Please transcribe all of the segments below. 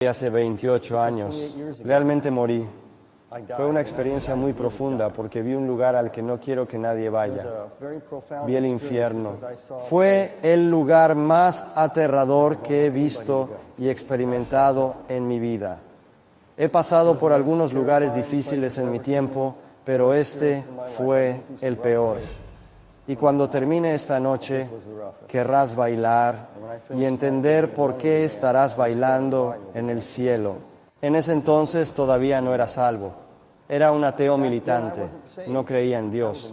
Hace 28 años, realmente morí. Fue una experiencia muy profunda porque vi un lugar al que no quiero que nadie vaya. Vi el infierno. Fue el lugar más aterrador que he visto y experimentado en mi vida. He pasado por algunos lugares difíciles en mi tiempo, pero este fue el peor. Y cuando termine esta noche, querrás bailar y entender por qué estarás bailando en el cielo. En ese entonces todavía no era salvo. Era un ateo militante, no creía en Dios.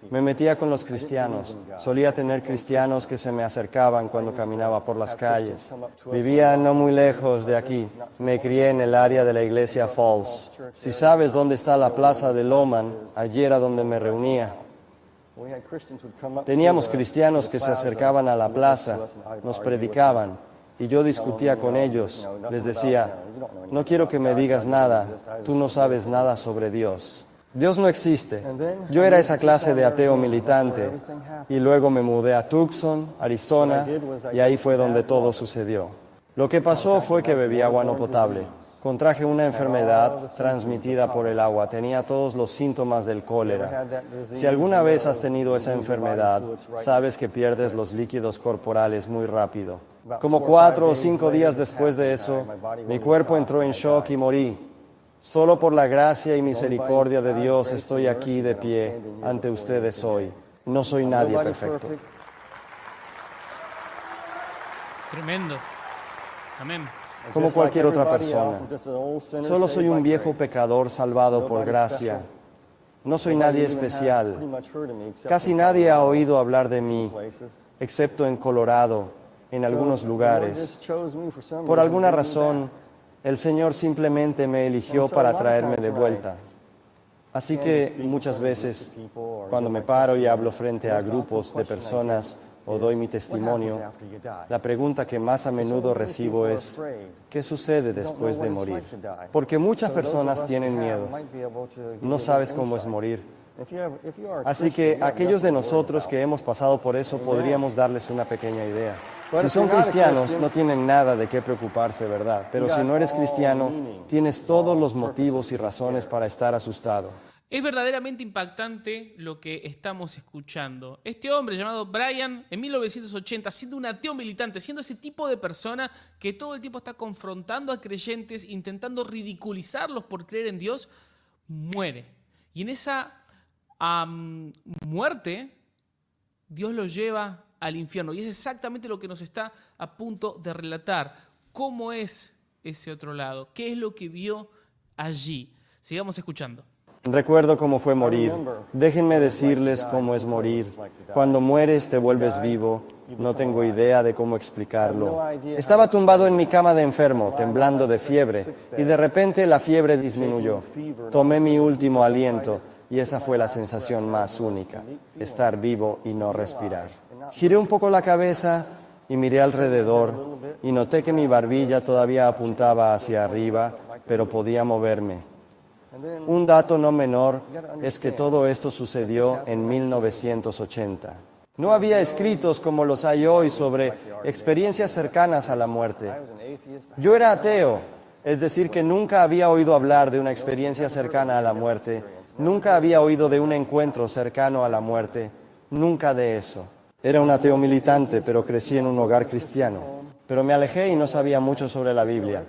Me metía con los cristianos. Solía tener cristianos que se me acercaban cuando caminaba por las calles. Vivía no muy lejos de aquí. Me crié en el área de la iglesia Falls. Si sabes dónde está la plaza de Loman, allí era donde me reunía. Teníamos cristianos que se acercaban a la plaza, nos predicaban, y yo discutía con ellos. Les decía, no quiero que me digas nada, tú no sabes nada sobre Dios. Dios no existe. Yo era esa clase de ateo militante, y luego me mudé a Tucson, Arizona, y ahí fue donde todo sucedió. Lo que pasó fue que bebí agua no potable. Contraje una enfermedad transmitida por el agua. Tenía todos los síntomas del cólera. Si alguna vez has tenido esa enfermedad, sabes que pierdes los líquidos corporales muy rápido. Como 4 o 5 días después de eso, mi cuerpo entró en shock y morí. Solo por la gracia y misericordia de Dios estoy aquí de pie ante ustedes hoy. No soy nadie perfecto. Tremendo. Amén. Como cualquier otra persona. Solo soy un viejo pecador salvado por gracia. No soy nadie especial. Casi nadie ha oído hablar de mí, excepto en Colorado, en algunos lugares. Por alguna razón, el Señor simplemente me eligió para traerme de vuelta. Así que muchas veces, cuando me paro y hablo frente a grupos de personas o doy mi testimonio, la pregunta que más a menudo recibo es, ¿qué sucede después de morir? Porque muchas personas tienen miedo. No sabes cómo es morir. Así que aquellos de nosotros que hemos pasado por eso podríamos darles una pequeña idea. Si son cristianos, no tienen nada de qué preocuparse, ¿verdad? Pero si no eres cristiano, tienes todos los motivos y razones para estar asustado. Es verdaderamente impactante lo que estamos escuchando. Este hombre llamado Brian, en 1980, siendo un ateo militante, siendo ese tipo de persona que todo el tiempo está confrontando a creyentes, intentando ridiculizarlos por creer en Dios, muere. Y en esa muerte, Dios lo lleva al infierno. Y es exactamente lo que nos está a punto de relatar. ¿Cómo es ese otro lado? ¿Qué es lo que vio allí? Sigamos escuchando. Recuerdo cómo fue morir. Déjenme decirles cómo es morir. Cuando mueres te vuelves vivo. No tengo idea de cómo explicarlo. Estaba tumbado en mi cama de enfermo, temblando de fiebre, y de repente la fiebre disminuyó. Tomé mi último aliento, y esa fue la sensación más única, estar vivo y no respirar. Giré un poco la cabeza y miré alrededor, y noté que mi barbilla todavía apuntaba hacia arriba, pero podía moverme. Un dato no menor es que todo esto sucedió en 1980. No había escritos como los hay hoy sobre experiencias cercanas a la muerte. Yo era ateo, es decir, que nunca había oído hablar de una experiencia cercana a la muerte, nunca había oído de un encuentro cercano a la muerte, nunca de eso. Era un ateo militante, pero crecí en un hogar cristiano. Pero me alejé y no sabía mucho sobre la Biblia.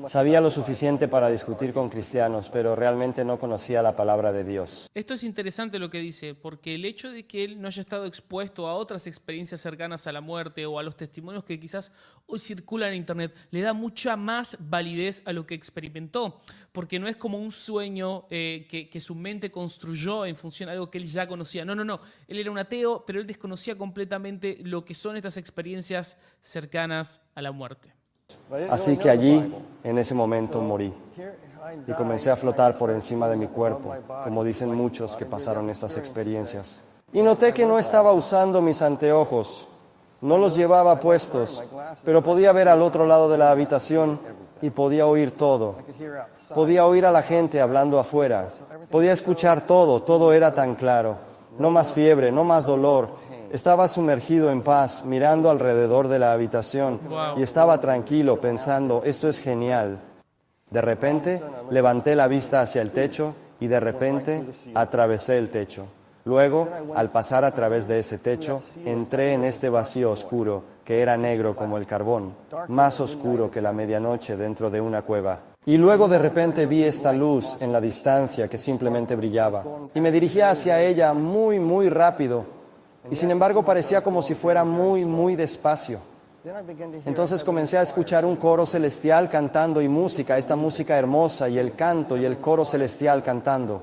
Sabía lo suficiente para discutir con cristianos, pero realmente no conocía la palabra de Dios. Esto es interesante lo que dice, porque el hecho de que él no haya estado expuesto a otras experiencias cercanas a la muerte o a los testimonios que quizás hoy circulan en internet, le da mucha más validez a lo que experimentó, porque no es como un sueño que su mente construyó en función de algo que él ya conocía. No. Él era un ateo, pero él desconocía completamente lo que son estas experiencias cercanas a la muerte. Así que allí, en ese momento, morí. Y comencé a flotar por encima de mi cuerpo, como dicen muchos que pasaron estas experiencias. Y noté que no estaba usando mis anteojos. No los llevaba puestos, pero podía ver al otro lado de la habitación y podía oír todo. Podía oír a la gente hablando afuera. Podía escuchar todo, todo era tan claro. No más fiebre, no más dolor. Estaba sumergido en paz, mirando alrededor de la habitación Wow. y estaba tranquilo pensando, esto es genial. De repente levanté la vista hacia el techo y de repente atravesé el techo. Luego, al pasar a través de ese techo, entré en este vacío oscuro que era negro como el carbón, más oscuro que la medianoche dentro de una cueva. Y luego de repente vi esta luz en la distancia que simplemente brillaba y me dirigía hacia ella muy, muy rápido. Y sin embargo parecía como si fuera muy, muy despacio. Entonces comencé a escuchar un coro celestial cantando y música, esta música hermosa y el canto y el coro celestial cantando.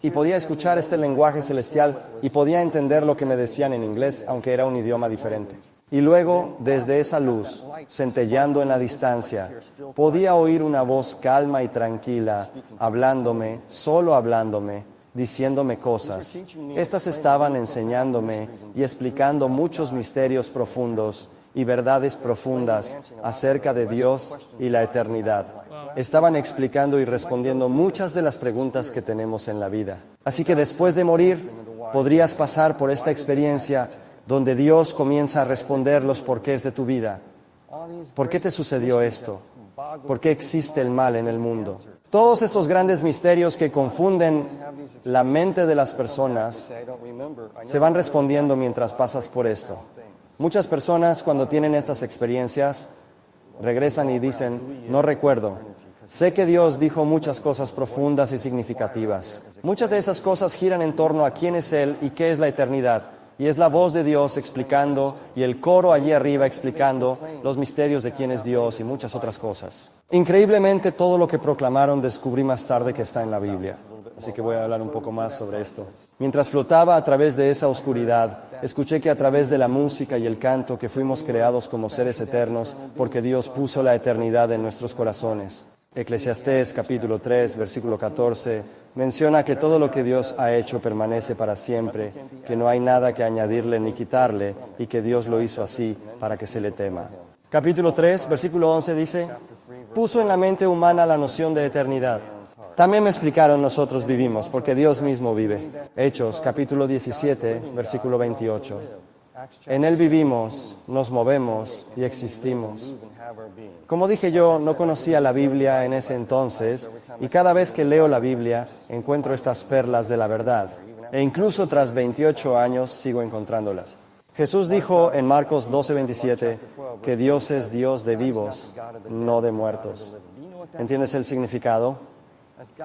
Y podía escuchar este lenguaje celestial y podía entender lo que me decían en inglés, aunque era un idioma diferente. Y luego, desde esa luz, centelleando en la distancia, podía oír una voz calma y tranquila, hablándome, solo hablándome, diciéndome cosas. Estas estaban enseñándome y explicando muchos misterios profundos y verdades profundas acerca de Dios y la eternidad. Estaban explicando y respondiendo muchas de las preguntas que tenemos en la vida. Así que después de morir, podrías pasar por esta experiencia donde Dios comienza a responder los porqués de tu vida. ¿Por qué te sucedió esto? ¿Por qué existe el mal en el mundo? Todos estos grandes misterios que confunden la mente de las personas se van respondiendo mientras pasas por esto. Muchas personas cuando tienen estas experiencias regresan y dicen, no recuerdo. Sé que Dios dijo muchas cosas profundas y significativas. Muchas de esas cosas giran en torno a quién es Él y qué es la eternidad. Y es la voz de Dios explicando y el coro allí arriba explicando los misterios de quién es Dios y muchas otras cosas. Increíblemente todo lo que proclamaron descubrí más tarde que está en la Biblia. Así que voy a hablar un poco más sobre esto. Mientras flotaba a través de esa oscuridad, escuché que a través de la música y el canto que fuimos creados como seres eternos porque Dios puso la eternidad en nuestros corazones. Eclesiastés capítulo 3, versículo 14, menciona que todo lo que Dios ha hecho permanece para siempre, que no hay nada que añadirle ni quitarle y que Dios lo hizo así para que se le tema. Capítulo 3, versículo 11 dice, puso en la mente humana la noción de eternidad. También me explicaron nosotros vivimos, porque Dios mismo vive. Hechos capítulo 17, versículo 28. En Él vivimos, nos movemos y existimos. Como dije yo, no conocía la Biblia en ese entonces y cada vez que leo la Biblia encuentro estas perlas de la verdad. E incluso tras 28 años sigo encontrándolas. Jesús dijo en Marcos 12:27 que Dios es Dios de vivos, no de muertos. ¿Entiendes el significado?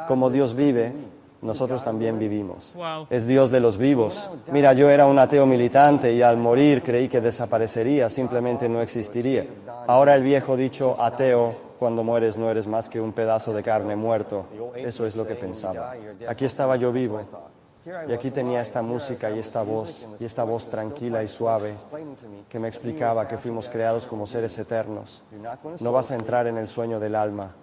Como Dios vive, nosotros también vivimos. Wow. Es Dios de los vivos. Mira, yo era un ateo militante y al morir creí que desaparecería, simplemente no existiría. Ahora el viejo dicho ateo, cuando mueres no eres más que un pedazo de carne muerto. Eso es lo que pensaba. Aquí estaba yo vivo. Y aquí tenía esta música y esta voz tranquila y suave que me explicaba que fuimos creados como seres eternos. No vas a entrar en el sueño del alma,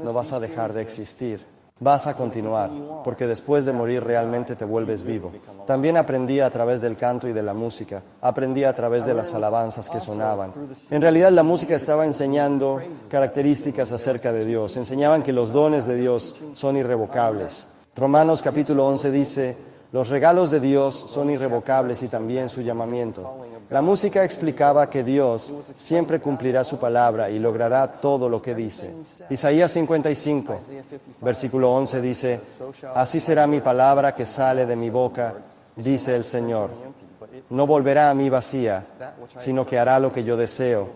no vas a dejar de existir. Vas a continuar, porque después de morir realmente te vuelves vivo. También aprendí a través del canto y de la música. Aprendí a través de las alabanzas que sonaban. En realidad la música estaba enseñando características acerca de Dios. Enseñaban que los dones de Dios son irrevocables. Romanos capítulo 11 dice, los regalos de Dios son irrevocables y también su llamamiento. La música explicaba que Dios siempre cumplirá su palabra y logrará todo lo que dice. Isaías 55, versículo 11 dice, así será mi palabra que sale de mi boca, dice el Señor. No volverá a mí vacía, sino que hará lo que yo deseo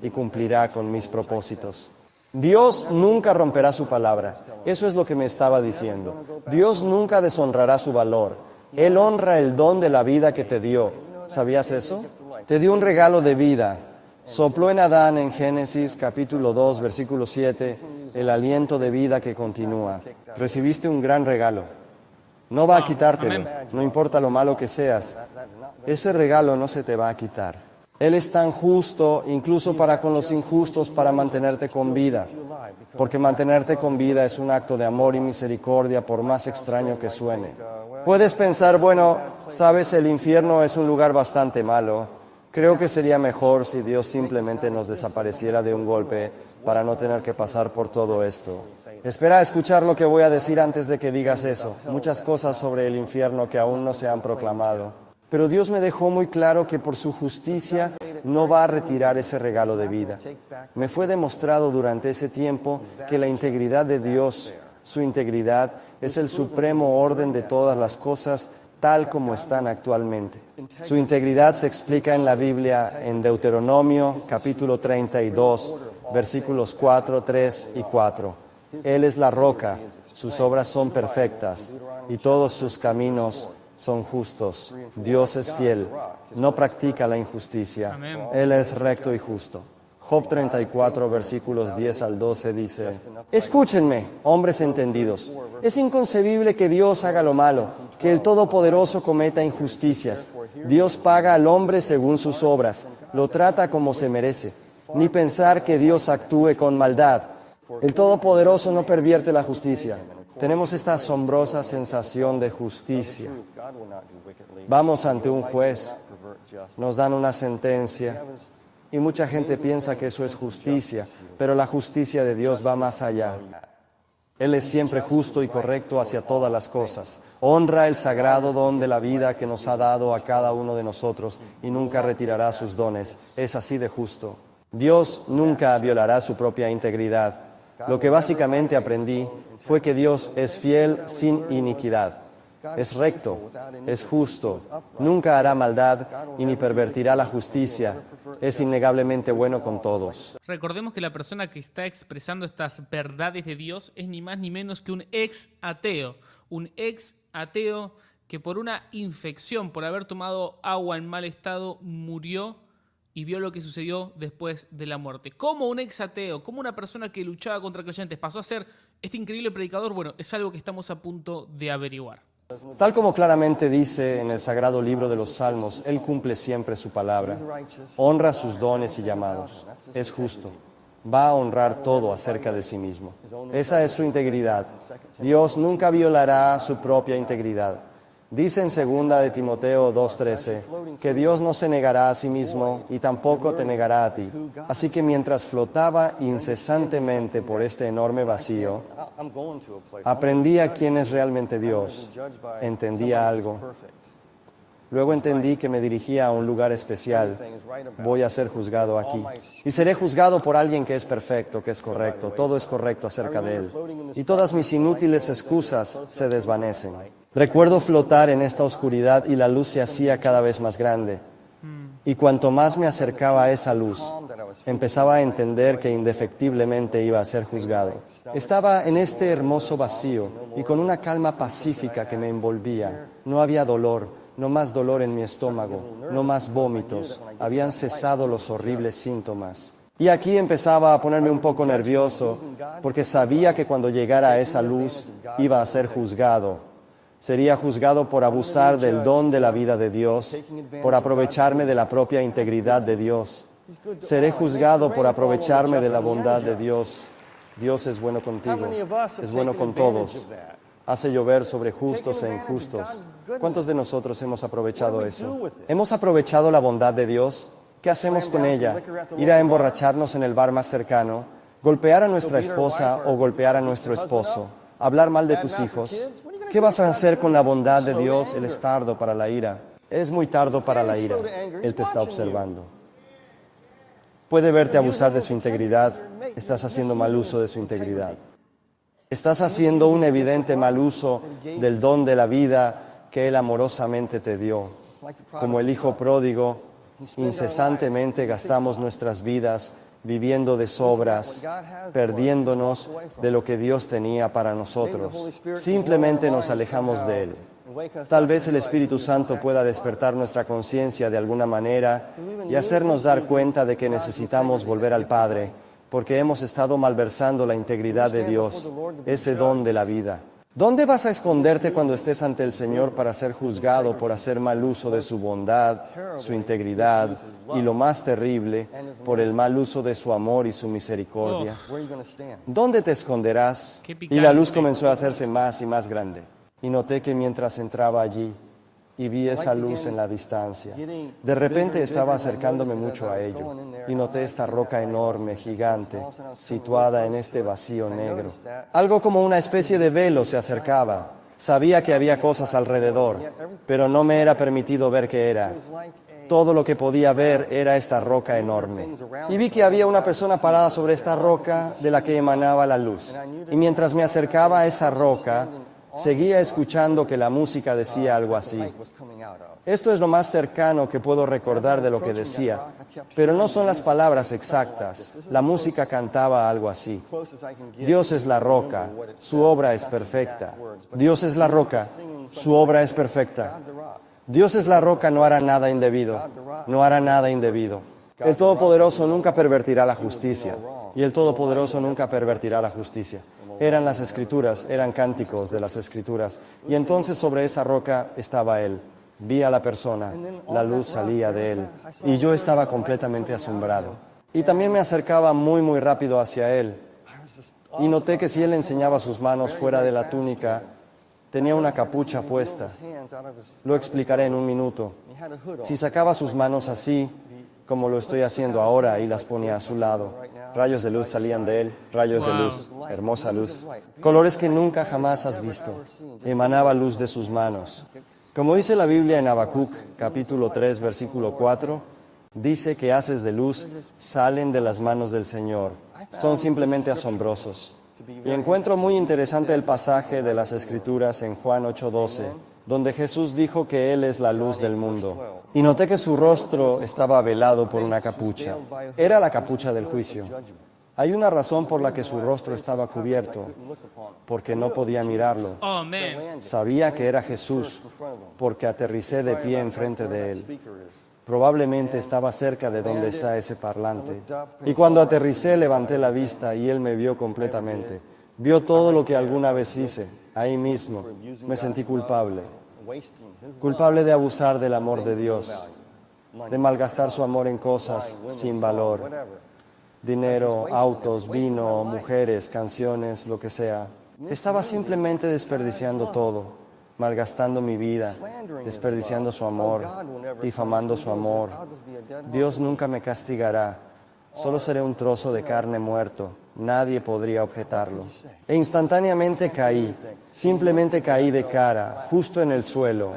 y cumplirá con mis propósitos. Dios nunca romperá su palabra. Eso es lo que me estaba diciendo. Dios nunca deshonrará su valor. Él honra el don de la vida que te dio. ¿Sabías eso? Te dio un regalo de vida. Sopló en Adán en Génesis capítulo 2, versículo 7, el aliento de vida que continúa. Recibiste un gran regalo. No va a quitártelo, no importa lo malo que seas. Ese regalo no se te va a quitar. Él es tan justo, incluso para con los injustos, para mantenerte con vida. Porque mantenerte con vida es un acto de amor y misericordia, por más extraño que suene. Puedes pensar, bueno, sabes, el infierno es un lugar bastante malo. Creo que sería mejor si Dios simplemente nos desapareciera de un golpe para no tener que pasar por todo esto. Espera a escuchar lo que voy a decir antes de que digas eso. Muchas cosas sobre el infierno que aún no se han proclamado. Pero Dios me dejó muy claro que por su justicia no va a retirar ese regalo de vida. Me fue demostrado durante ese tiempo que la integridad de Dios, su integridad, es el supremo orden de todas las cosas tal como están actualmente. Su integridad se explica en la Biblia en Deuteronomio capítulo 32, versículos 4, 3 y 4. Él es la roca, sus obras son perfectas y todos sus caminos son justos. Dios es fiel, no practica la injusticia. Amén. Él es recto y justo. Job 34, versículos 10 al 12 dice: Escúchenme, hombres entendidos. Es inconcebible que Dios haga lo malo, que el Todopoderoso cometa injusticias. Dios paga al hombre según sus obras, lo trata como se merece. Ni pensar que Dios actúe con maldad. El Todopoderoso no pervierte la justicia. Tenemos esta asombrosa sensación de justicia. Vamos ante un juez, nos dan una sentencia y mucha gente piensa que eso es justicia, pero la justicia de Dios va más allá. Él es siempre justo y correcto hacia todas las cosas. Honra el sagrado don de la vida que nos ha dado a cada uno de nosotros y nunca retirará sus dones. Es así de justo. Dios nunca violará su propia integridad. Lo que básicamente aprendí fue que Dios es fiel sin iniquidad. Es recto, es justo, nunca hará maldad y ni pervertirá la justicia. Es innegablemente bueno con todos. Recordemos que la persona que está expresando estas verdades de Dios es ni más ni menos que un ex ateo. Un ex ateo que por una infección, por haber tomado agua en mal estado, murió y vio lo que sucedió después de la muerte. ¿Cómo un ex ateo, cómo una persona que luchaba contra creyentes pasó a ser este increíble predicador? Bueno, es algo que estamos a punto de averiguar. Tal como claramente dice en el sagrado libro de los Salmos, Él cumple siempre su palabra, honra sus dones y llamados, es justo, va a honrar todo acerca de sí mismo. Esa es su integridad. Dios nunca violará su propia integridad. Dice en 2 de Timoteo 2:13 que Dios no se negará a sí mismo y tampoco te negará a ti. Así que mientras flotaba incesantemente por este enorme vacío, aprendía quién es realmente Dios, entendía algo. Luego entendí que me dirigía a un lugar especial. Voy a ser juzgado aquí. Y seré juzgado por alguien que es perfecto, que es correcto. Todo es correcto acerca de Él. Y todas mis inútiles excusas se desvanecen. Recuerdo flotar en esta oscuridad y la luz se hacía cada vez más grande. Y cuanto más me acercaba a esa luz, empezaba a entender que indefectiblemente iba a ser juzgado. Estaba en este hermoso vacío y con una calma pacífica que me envolvía. No había dolor. No más dolor en mi estómago, no más vómitos, habían cesado los horribles síntomas. Y aquí empezaba a ponerme un poco nervioso, porque sabía que cuando llegara a esa luz iba a ser juzgado. Sería juzgado por abusar del don de la vida de Dios, por aprovecharme de la propia integridad de Dios. Seré juzgado por aprovecharme de la bondad de Dios. Dios es bueno contigo, es bueno con todos. Hace llover sobre justos e injustos. ¿Cuántos de nosotros hemos aprovechado eso? ¿Hemos aprovechado la bondad de Dios? ¿Qué hacemos con ella? ¿Ir a emborracharnos en el bar más cercano? ¿Golpear a nuestra esposa o golpear a nuestro esposo? ¿Hablar mal de tus hijos? ¿Qué vas a hacer con la bondad de Dios? Él es tardo para la ira. Es muy tardo para la ira. Él te está observando. Puede verte abusar de su integridad. Estás haciendo mal uso de su integridad. Estás haciendo un evidente mal uso del don de la vida que Él amorosamente te dio. Como el hijo pródigo, incesantemente gastamos nuestras vidas viviendo de sobras, perdiéndonos de lo que Dios tenía para nosotros. Simplemente nos alejamos de Él. Tal vez el Espíritu Santo pueda despertar nuestra conciencia de alguna manera y hacernos dar cuenta de que necesitamos volver al Padre, porque hemos estado malversando la integridad de Dios, ese don de la vida. ¿Dónde vas a esconderte cuando estés ante el Señor para ser juzgado por hacer mal uso de su bondad, su integridad y, lo más terrible, por el mal uso de su amor y su misericordia? ¿Dónde te esconderás? Y la luz comenzó a hacerse más y más grande. Y noté que mientras entraba allí y vi esa luz en la distancia, de repente estaba acercándome mucho a ello y noté esta roca enorme, gigante, situada en este vacío negro. Algo como una especie de velo se acercaba. Sabía que había cosas alrededor, pero no me era permitido ver qué era. Todo lo que podía ver era esta roca enorme. Y vi que había una persona parada sobre esta roca de la que emanaba la luz. Y mientras me acercaba a esa roca, seguía escuchando que la música decía algo así. Esto es lo más cercano que puedo recordar de lo que decía, pero no son las palabras exactas. La música cantaba algo así. Dios es la roca, su obra es perfecta. Dios es la roca, su obra es perfecta. Dios es la roca, no hará nada indebido. No hará nada indebido. El Todopoderoso nunca pervertirá la justicia. Y el Todopoderoso nunca pervertirá la justicia. Eran las Escrituras, eran cánticos de las Escrituras. Y entonces sobre esa roca estaba Él. Vi a la persona, la luz salía de Él. Y yo estaba completamente asombrado. Y también me acercaba muy rápido hacia Él. Y noté que si Él enseñaba sus manos fuera de la túnica, tenía una capucha puesta. Lo explicaré en un minuto. Si sacaba sus manos así, como lo estoy haciendo ahora, y las ponía a su lado, rayos de luz salían de él, rayos de luz, hermosa luz. Colores que nunca jamás has visto. Emanaba luz de sus manos. Como dice la Biblia en Habacuc, capítulo 3, versículo 4, dice que haces de luz salen de las manos del Señor. Son simplemente asombrosos. Y encuentro muy interesante el pasaje de las Escrituras en Juan 8:12, donde Jesús dijo que Él es la luz del mundo. Y noté que su rostro estaba velado por una capucha. Era la capucha del juicio. Hay una razón por la que su rostro estaba cubierto, porque no podía mirarlo. Sabía que era Jesús, porque aterricé de pie enfrente de Él. Probablemente estaba cerca de donde está ese parlante. Y cuando aterricé, levanté la vista y Él me vio completamente. Vio todo lo que alguna vez hice. Ahí mismo me sentí culpable. Culpable de abusar del amor de Dios, de malgastar su amor en cosas sin valor. Dinero, autos, vino, mujeres, canciones, lo que sea. Estaba simplemente desperdiciando todo, malgastando mi vida, desperdiciando su amor, difamando su amor. Dios nunca me castigará, solo seré un trozo de carne muerto. Nadie podría objetarlo. E instantáneamente caí, simplemente caí de cara, justo en el suelo.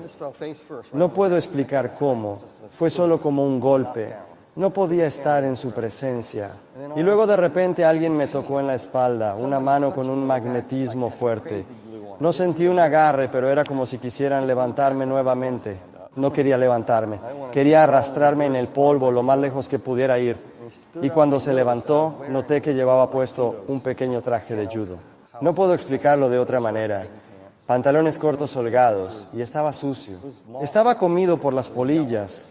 No puedo explicar cómo, fue solo como un golpe. No podía estar en su presencia. Y luego de repente alguien me tocó en la espalda, una mano con un magnetismo fuerte. No sentí un agarre, pero era como si quisieran levantarme nuevamente. No quería levantarme, quería arrastrarme en el polvo lo más lejos que pudiera ir. Y cuando se levantó, noté que llevaba puesto un pequeño traje de judo. No puedo explicarlo de otra manera. Pantalones cortos holgados, y estaba sucio. Estaba comido por las polillas.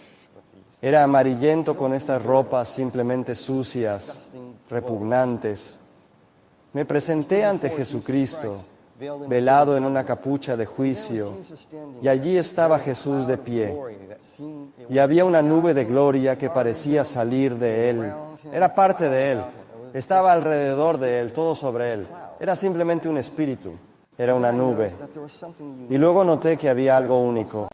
Era amarillento con estas ropas simplemente sucias, repugnantes. Me presenté ante Jesucristo, velado en una capucha de juicio, y allí estaba Jesús de pie. Y había una nube de gloria que parecía salir de Él. Era parte de Él. Estaba alrededor de Él, todo sobre Él. Era simplemente un espíritu. Era una nube. Y luego noté que había algo único,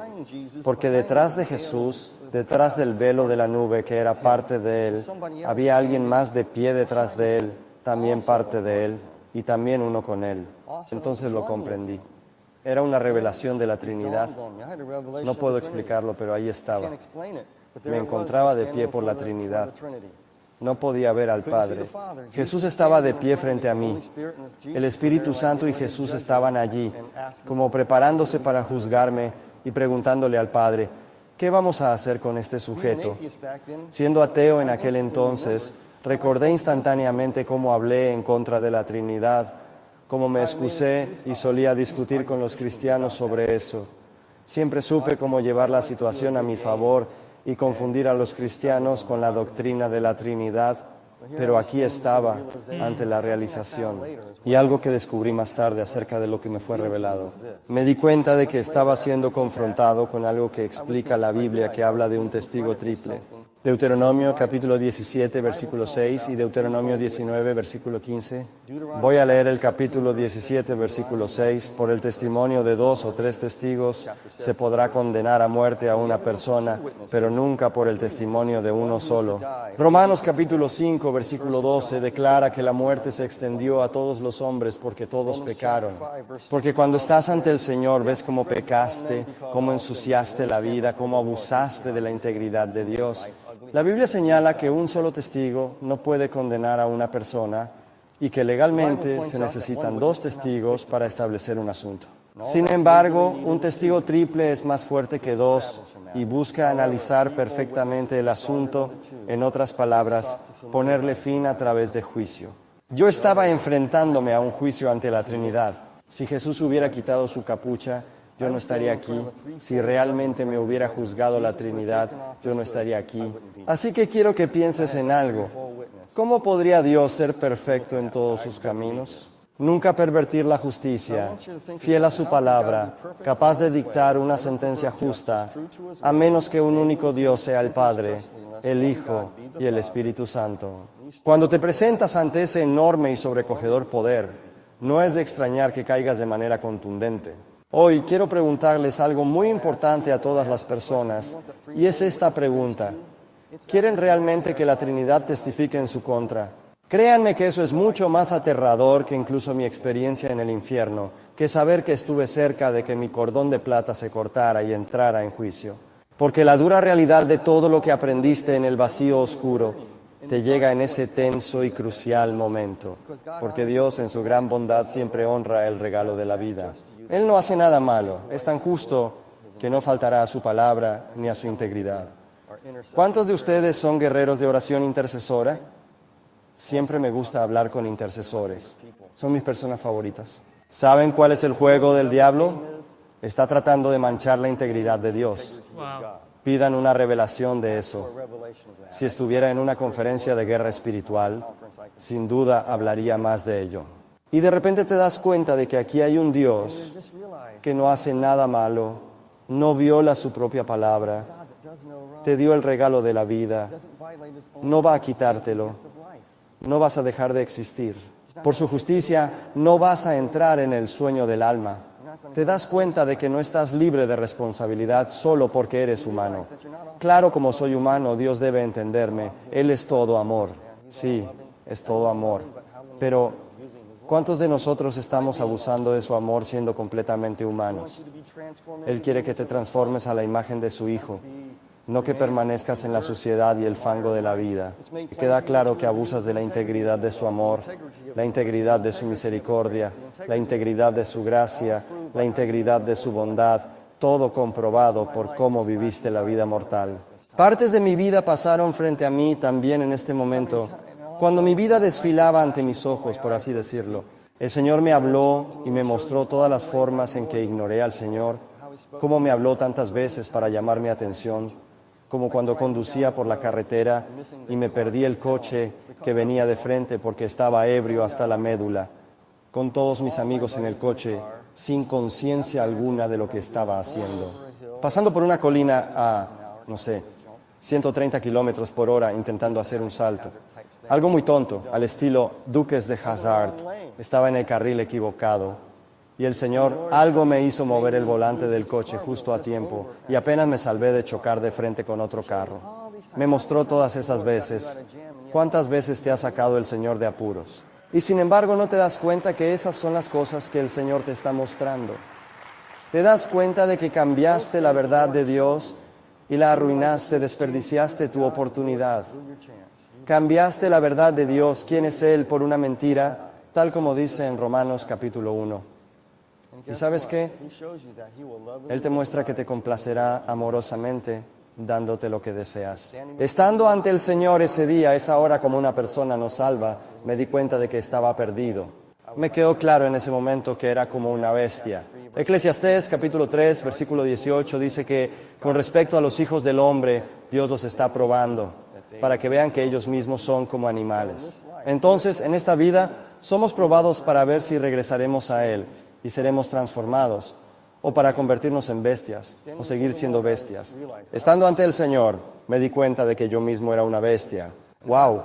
porque detrás de Jesús, detrás del velo de la nube que era parte de Él, había alguien más de pie detrás de Él, también parte de Él, y también uno con Él. Entonces lo comprendí. Era una revelación de la Trinidad. No puedo explicarlo, pero ahí estaba. Me encontraba de pie por la Trinidad. No podía ver al Padre. Jesús estaba de pie frente a mí. El Espíritu Santo y Jesús estaban allí, como preparándose para juzgarme y preguntándole al Padre, ¿qué vamos a hacer con este sujeto? Siendo ateo en aquel entonces, recordé instantáneamente cómo hablé en contra de la Trinidad, cómo me excusé y solía discutir con los cristianos sobre eso. Siempre supe cómo llevar la situación a mi favor y confundir a los cristianos con la doctrina de la Trinidad, pero aquí estaba ante la realización. Y algo que descubrí más tarde acerca de lo que me fue revelado. Me di cuenta de que estaba siendo confrontado con algo que explica la Biblia, que habla de un testigo triple. Deuteronomio capítulo 17, versículo 6 y Deuteronomio 19, versículo 15. Voy a leer el capítulo 17, versículo 6. Por el testimonio de 2 o 3 testigos se podrá condenar a muerte a una persona, pero nunca por el testimonio de uno solo. Romanos capítulo 5, versículo 12 declara que la muerte se extendió a todos los hombres porque todos pecaron. Porque cuando estás ante el Señor ves cómo pecaste, cómo ensuciaste la vida, cómo abusaste de la integridad de Dios. La Biblia señala que un solo testigo no puede condenar a una persona y que legalmente se necesitan 2 testigos para establecer un asunto. Sin embargo, un testigo triple es más fuerte que 2 y busca analizar perfectamente el asunto, en otras palabras, ponerle fin a través de juicio. Yo estaba enfrentándome a un juicio ante la Trinidad. Si Jesús hubiera quitado su capucha, yo no estaría aquí. Si realmente me hubiera juzgado la Trinidad, yo no estaría aquí. Así que quiero que pienses en algo. ¿Cómo podría Dios ser perfecto en todos sus caminos? Nunca pervertir la justicia, fiel a su palabra, capaz de dictar una sentencia justa, a menos que un único Dios sea el Padre, el Hijo y el Espíritu Santo. Cuando te presentas ante ese enorme y sobrecogedor poder, no es de extrañar que caigas de manera contundente. Hoy quiero preguntarles algo muy importante a todas las personas, y es esta pregunta. ¿Quieren realmente que la Trinidad testifique en su contra? Créanme que eso es mucho más aterrador que incluso mi experiencia en el infierno, que saber que estuve cerca de que mi cordón de plata se cortara y entrara en juicio. Porque la dura realidad de todo lo que aprendiste en el vacío oscuro te llega en ese tenso y crucial momento. Porque Dios en su gran bondad siempre honra el regalo de la vida. Él no hace nada malo, es tan justo que no faltará a su palabra ni a su integridad. ¿Cuántos de ustedes son guerreros de oración intercesora? Siempre me gusta hablar con intercesores. Son mis personas favoritas. ¿Saben cuál es el juego del diablo? Está tratando de manchar la integridad de Dios. Pidan una revelación de eso. Si estuviera en una conferencia de guerra espiritual, sin duda hablaría más de ello. Y de repente te das cuenta de que aquí hay un Dios que no hace nada malo, no viola su propia palabra, te dio el regalo de la vida, no va a quitártelo, no vas a dejar de existir. Por su justicia no vas a entrar en el sueño del alma. Te das cuenta de que no estás libre de responsabilidad solo porque eres humano. Claro, como soy humano, Dios debe entenderme. Él es todo amor. Sí, es todo amor. Pero ¿cuántos de nosotros estamos abusando de su amor siendo completamente humanos? Él quiere que te transformes a la imagen de su Hijo, no que permanezcas en la suciedad y el fango de la vida. Y queda claro que abusas de la integridad de su amor, la integridad de su misericordia, la integridad de su gracia, la integridad de su bondad, todo comprobado por cómo viviste la vida mortal. Partes de mi vida pasaron frente a mí también en este momento, cuando mi vida desfilaba ante mis ojos, por así decirlo. El Señor me habló y me mostró todas las formas en que ignoré al Señor, cómo me habló tantas veces para llamar mi atención, como cuando conducía por la carretera y me perdí el coche que venía de frente porque estaba ebrio hasta la médula, con todos mis amigos en el coche, sin conciencia alguna de lo que estaba haciendo. Pasando por una colina a, 130 kilómetros por hora intentando hacer un salto. Algo muy tonto, al estilo Duques de Hazzard. Estaba en el carril equivocado. Y el Señor algo me hizo mover el volante del coche justo a tiempo y apenas me salvé de chocar de frente con otro carro. Me mostró todas esas veces. ¿Cuántas veces te ha sacado el Señor de apuros? Y sin embargo no te das cuenta que esas son las cosas que el Señor te está mostrando. Te das cuenta de que cambiaste la verdad de Dios y la arruinaste, desperdiciaste tu oportunidad. Cambiaste la verdad de Dios, quién es Él, por una mentira, tal como dice en Romanos capítulo 1. ¿Y sabes qué? Él te muestra que te complacerá amorosamente dándote lo que deseas. Estando ante el Señor ese día, esa hora como una persona no salva, me di cuenta de que estaba perdido. Me quedó claro en ese momento que era como una bestia. Eclesiastés capítulo 3, versículo 18 dice que con respecto a los hijos del hombre, Dios los está probando para que vean que ellos mismos son como animales. Entonces, en esta vida, somos probados para ver si regresaremos a Él y seremos transformados, o para convertirnos en bestias o seguir siendo bestias. Estando ante el Señor, me di cuenta de que yo mismo era una bestia. ¡Wow!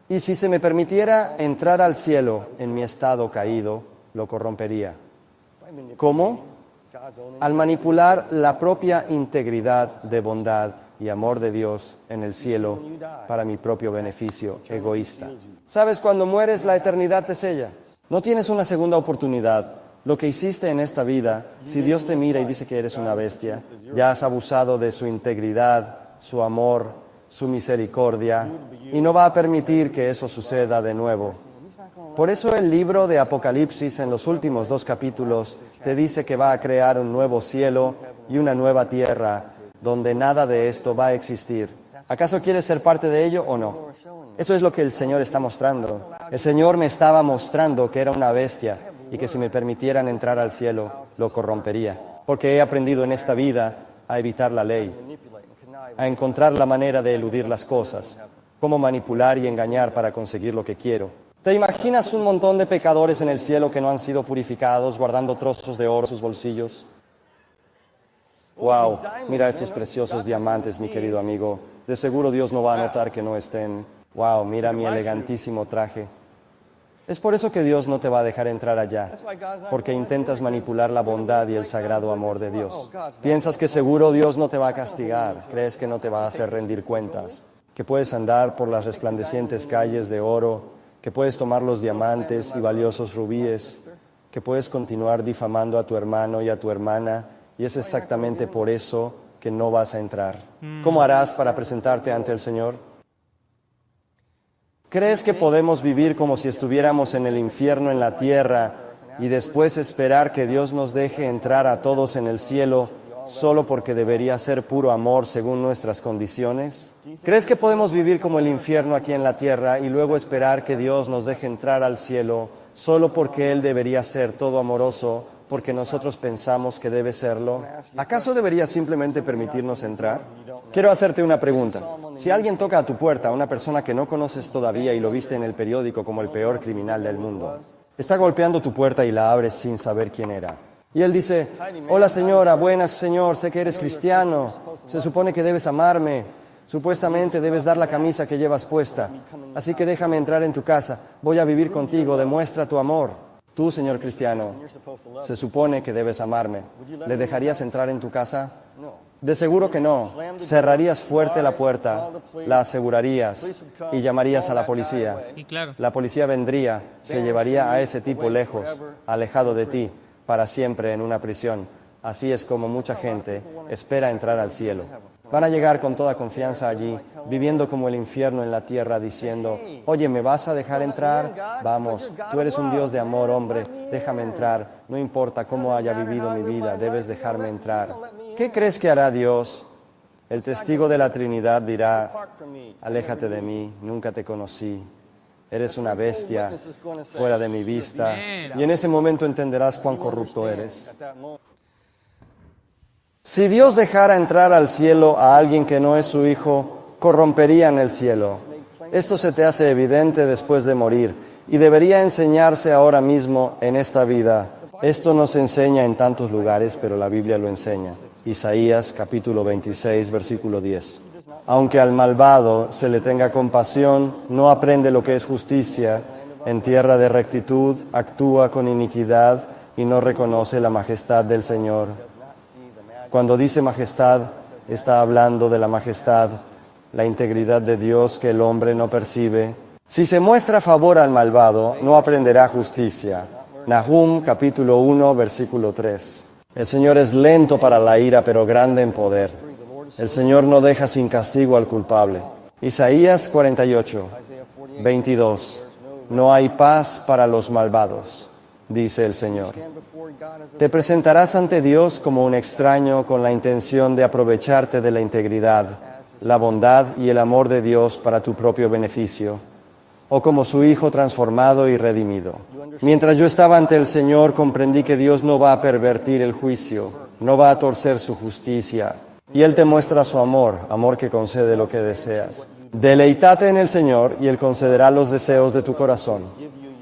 Y si se me permitiera entrar al cielo en mi estado caído, lo corrompería. ¿Cómo? Al manipular la propia integridad de bondad y amor de Dios en el cielo para mi propio beneficio egoísta. ¿Sabes? Cuando mueres, la eternidad te sella. No tienes una segunda oportunidad. Lo que hiciste en esta vida, si Dios te mira y dice que eres una bestia, ya has abusado de su integridad, su amor, su misericordia, y no va a permitir que eso suceda de nuevo. Por eso el libro de Apocalipsis, en los últimos 2 capítulos, te dice que va a crear un nuevo cielo y una nueva tierra, donde nada de esto va a existir. ¿Acaso quieres ser parte de ello o no? Eso es lo que el Señor está mostrando. El Señor me estaba mostrando que era una bestia y que si me permitieran entrar al cielo, lo corrompería. Porque he aprendido en esta vida a evitar la ley, a encontrar la manera de eludir las cosas, cómo manipular y engañar para conseguir lo que quiero. ¿Te imaginas un montón de pecadores en el cielo que no han sido purificados, guardando trozos de oro en sus bolsillos? ¡Wow! Mira estos preciosos diamantes, mi querido amigo. De seguro Dios no va a notar que no estén. ¡Wow! Mira mi elegantísimo traje. Es por eso que Dios no te va a dejar entrar allá, porque intentas manipular la bondad y el sagrado amor de Dios. Piensas que seguro Dios no te va a castigar, crees que no te va a hacer rendir cuentas, que puedes andar por las resplandecientes calles de oro, que puedes tomar los diamantes y valiosos rubíes, que puedes continuar difamando a tu hermano y a tu hermana, y es exactamente por eso que no vas a entrar. ¿Cómo harás para presentarte ante el Señor? ¿Crees que podemos vivir como si estuviéramos en el infierno en la tierra y después esperar que Dios nos deje entrar a todos en el cielo solo porque debería ser puro amor según nuestras condiciones? ¿Crees que podemos vivir como el infierno aquí en la tierra y luego esperar que Dios nos deje entrar al cielo solo porque Él debería ser todo amoroso, porque nosotros pensamos que debe serlo? ¿Acaso debería simplemente permitirnos entrar? Quiero hacerte una pregunta. Si alguien toca a tu puerta, una persona que no conoces todavía y lo viste en el periódico como el peor criminal del mundo, está golpeando tu puerta y la abres sin saber quién era. Y él dice: hola señora, buenas señor, sé que eres cristiano, se supone que debes amarme, supuestamente debes dar la camisa que llevas puesta, así que déjame entrar en tu casa, voy a vivir contigo, demuestra tu amor. Tú, señor cristiano, se supone que debes amarme, ¿le dejarías entrar en tu casa? De seguro que no. Cerrarías fuerte la puerta, la asegurarías y llamarías a la policía. Y claro. La policía vendría, se llevaría a ese tipo lejos, alejado de ti, para siempre en una prisión. Así es como mucha gente espera entrar al cielo. Van a llegar con toda confianza allí, viviendo como el infierno en la tierra, diciendo: oye, ¿me vas a dejar entrar? Vamos, tú eres un Dios de amor, hombre, déjame entrar. No importa cómo haya vivido mi vida, debes dejarme entrar. ¿Qué crees que hará Dios? El testigo de la Trinidad dirá: aléjate de mí, nunca te conocí. Eres una bestia, fuera de mi vista. Y en ese momento entenderás cuán corrupto eres. Si Dios dejara entrar al cielo a alguien que no es su hijo, corromperían el cielo. Esto se te hace evidente después de morir y debería enseñarse ahora mismo en esta vida. Esto no se enseña en tantos lugares, pero la Biblia lo enseña. Isaías capítulo 26, versículo 10. Aunque al malvado se le tenga compasión, no aprende lo que es justicia, en tierra de rectitud actúa con iniquidad y no reconoce la majestad del Señor. Cuando dice majestad, está hablando de la majestad, la integridad de Dios que el hombre no percibe. Si se muestra favor al malvado, no aprenderá justicia. Nahum, capítulo 1, versículo 3. El Señor es lento para la ira, pero grande en poder. El Señor no deja sin castigo al culpable. Isaías 48, 22. No hay paz para los malvados, dice el Señor. Te presentarás ante Dios como un extraño con la intención de aprovecharte de la integridad, la bondad y el amor de Dios para tu propio beneficio, o como su Hijo transformado y redimido. Mientras yo estaba ante el Señor, comprendí que Dios no va a pervertir el juicio, no va a torcer su justicia, y Él te muestra su amor, amor que concede lo que deseas. Deleítate en el Señor y Él concederá los deseos de tu corazón.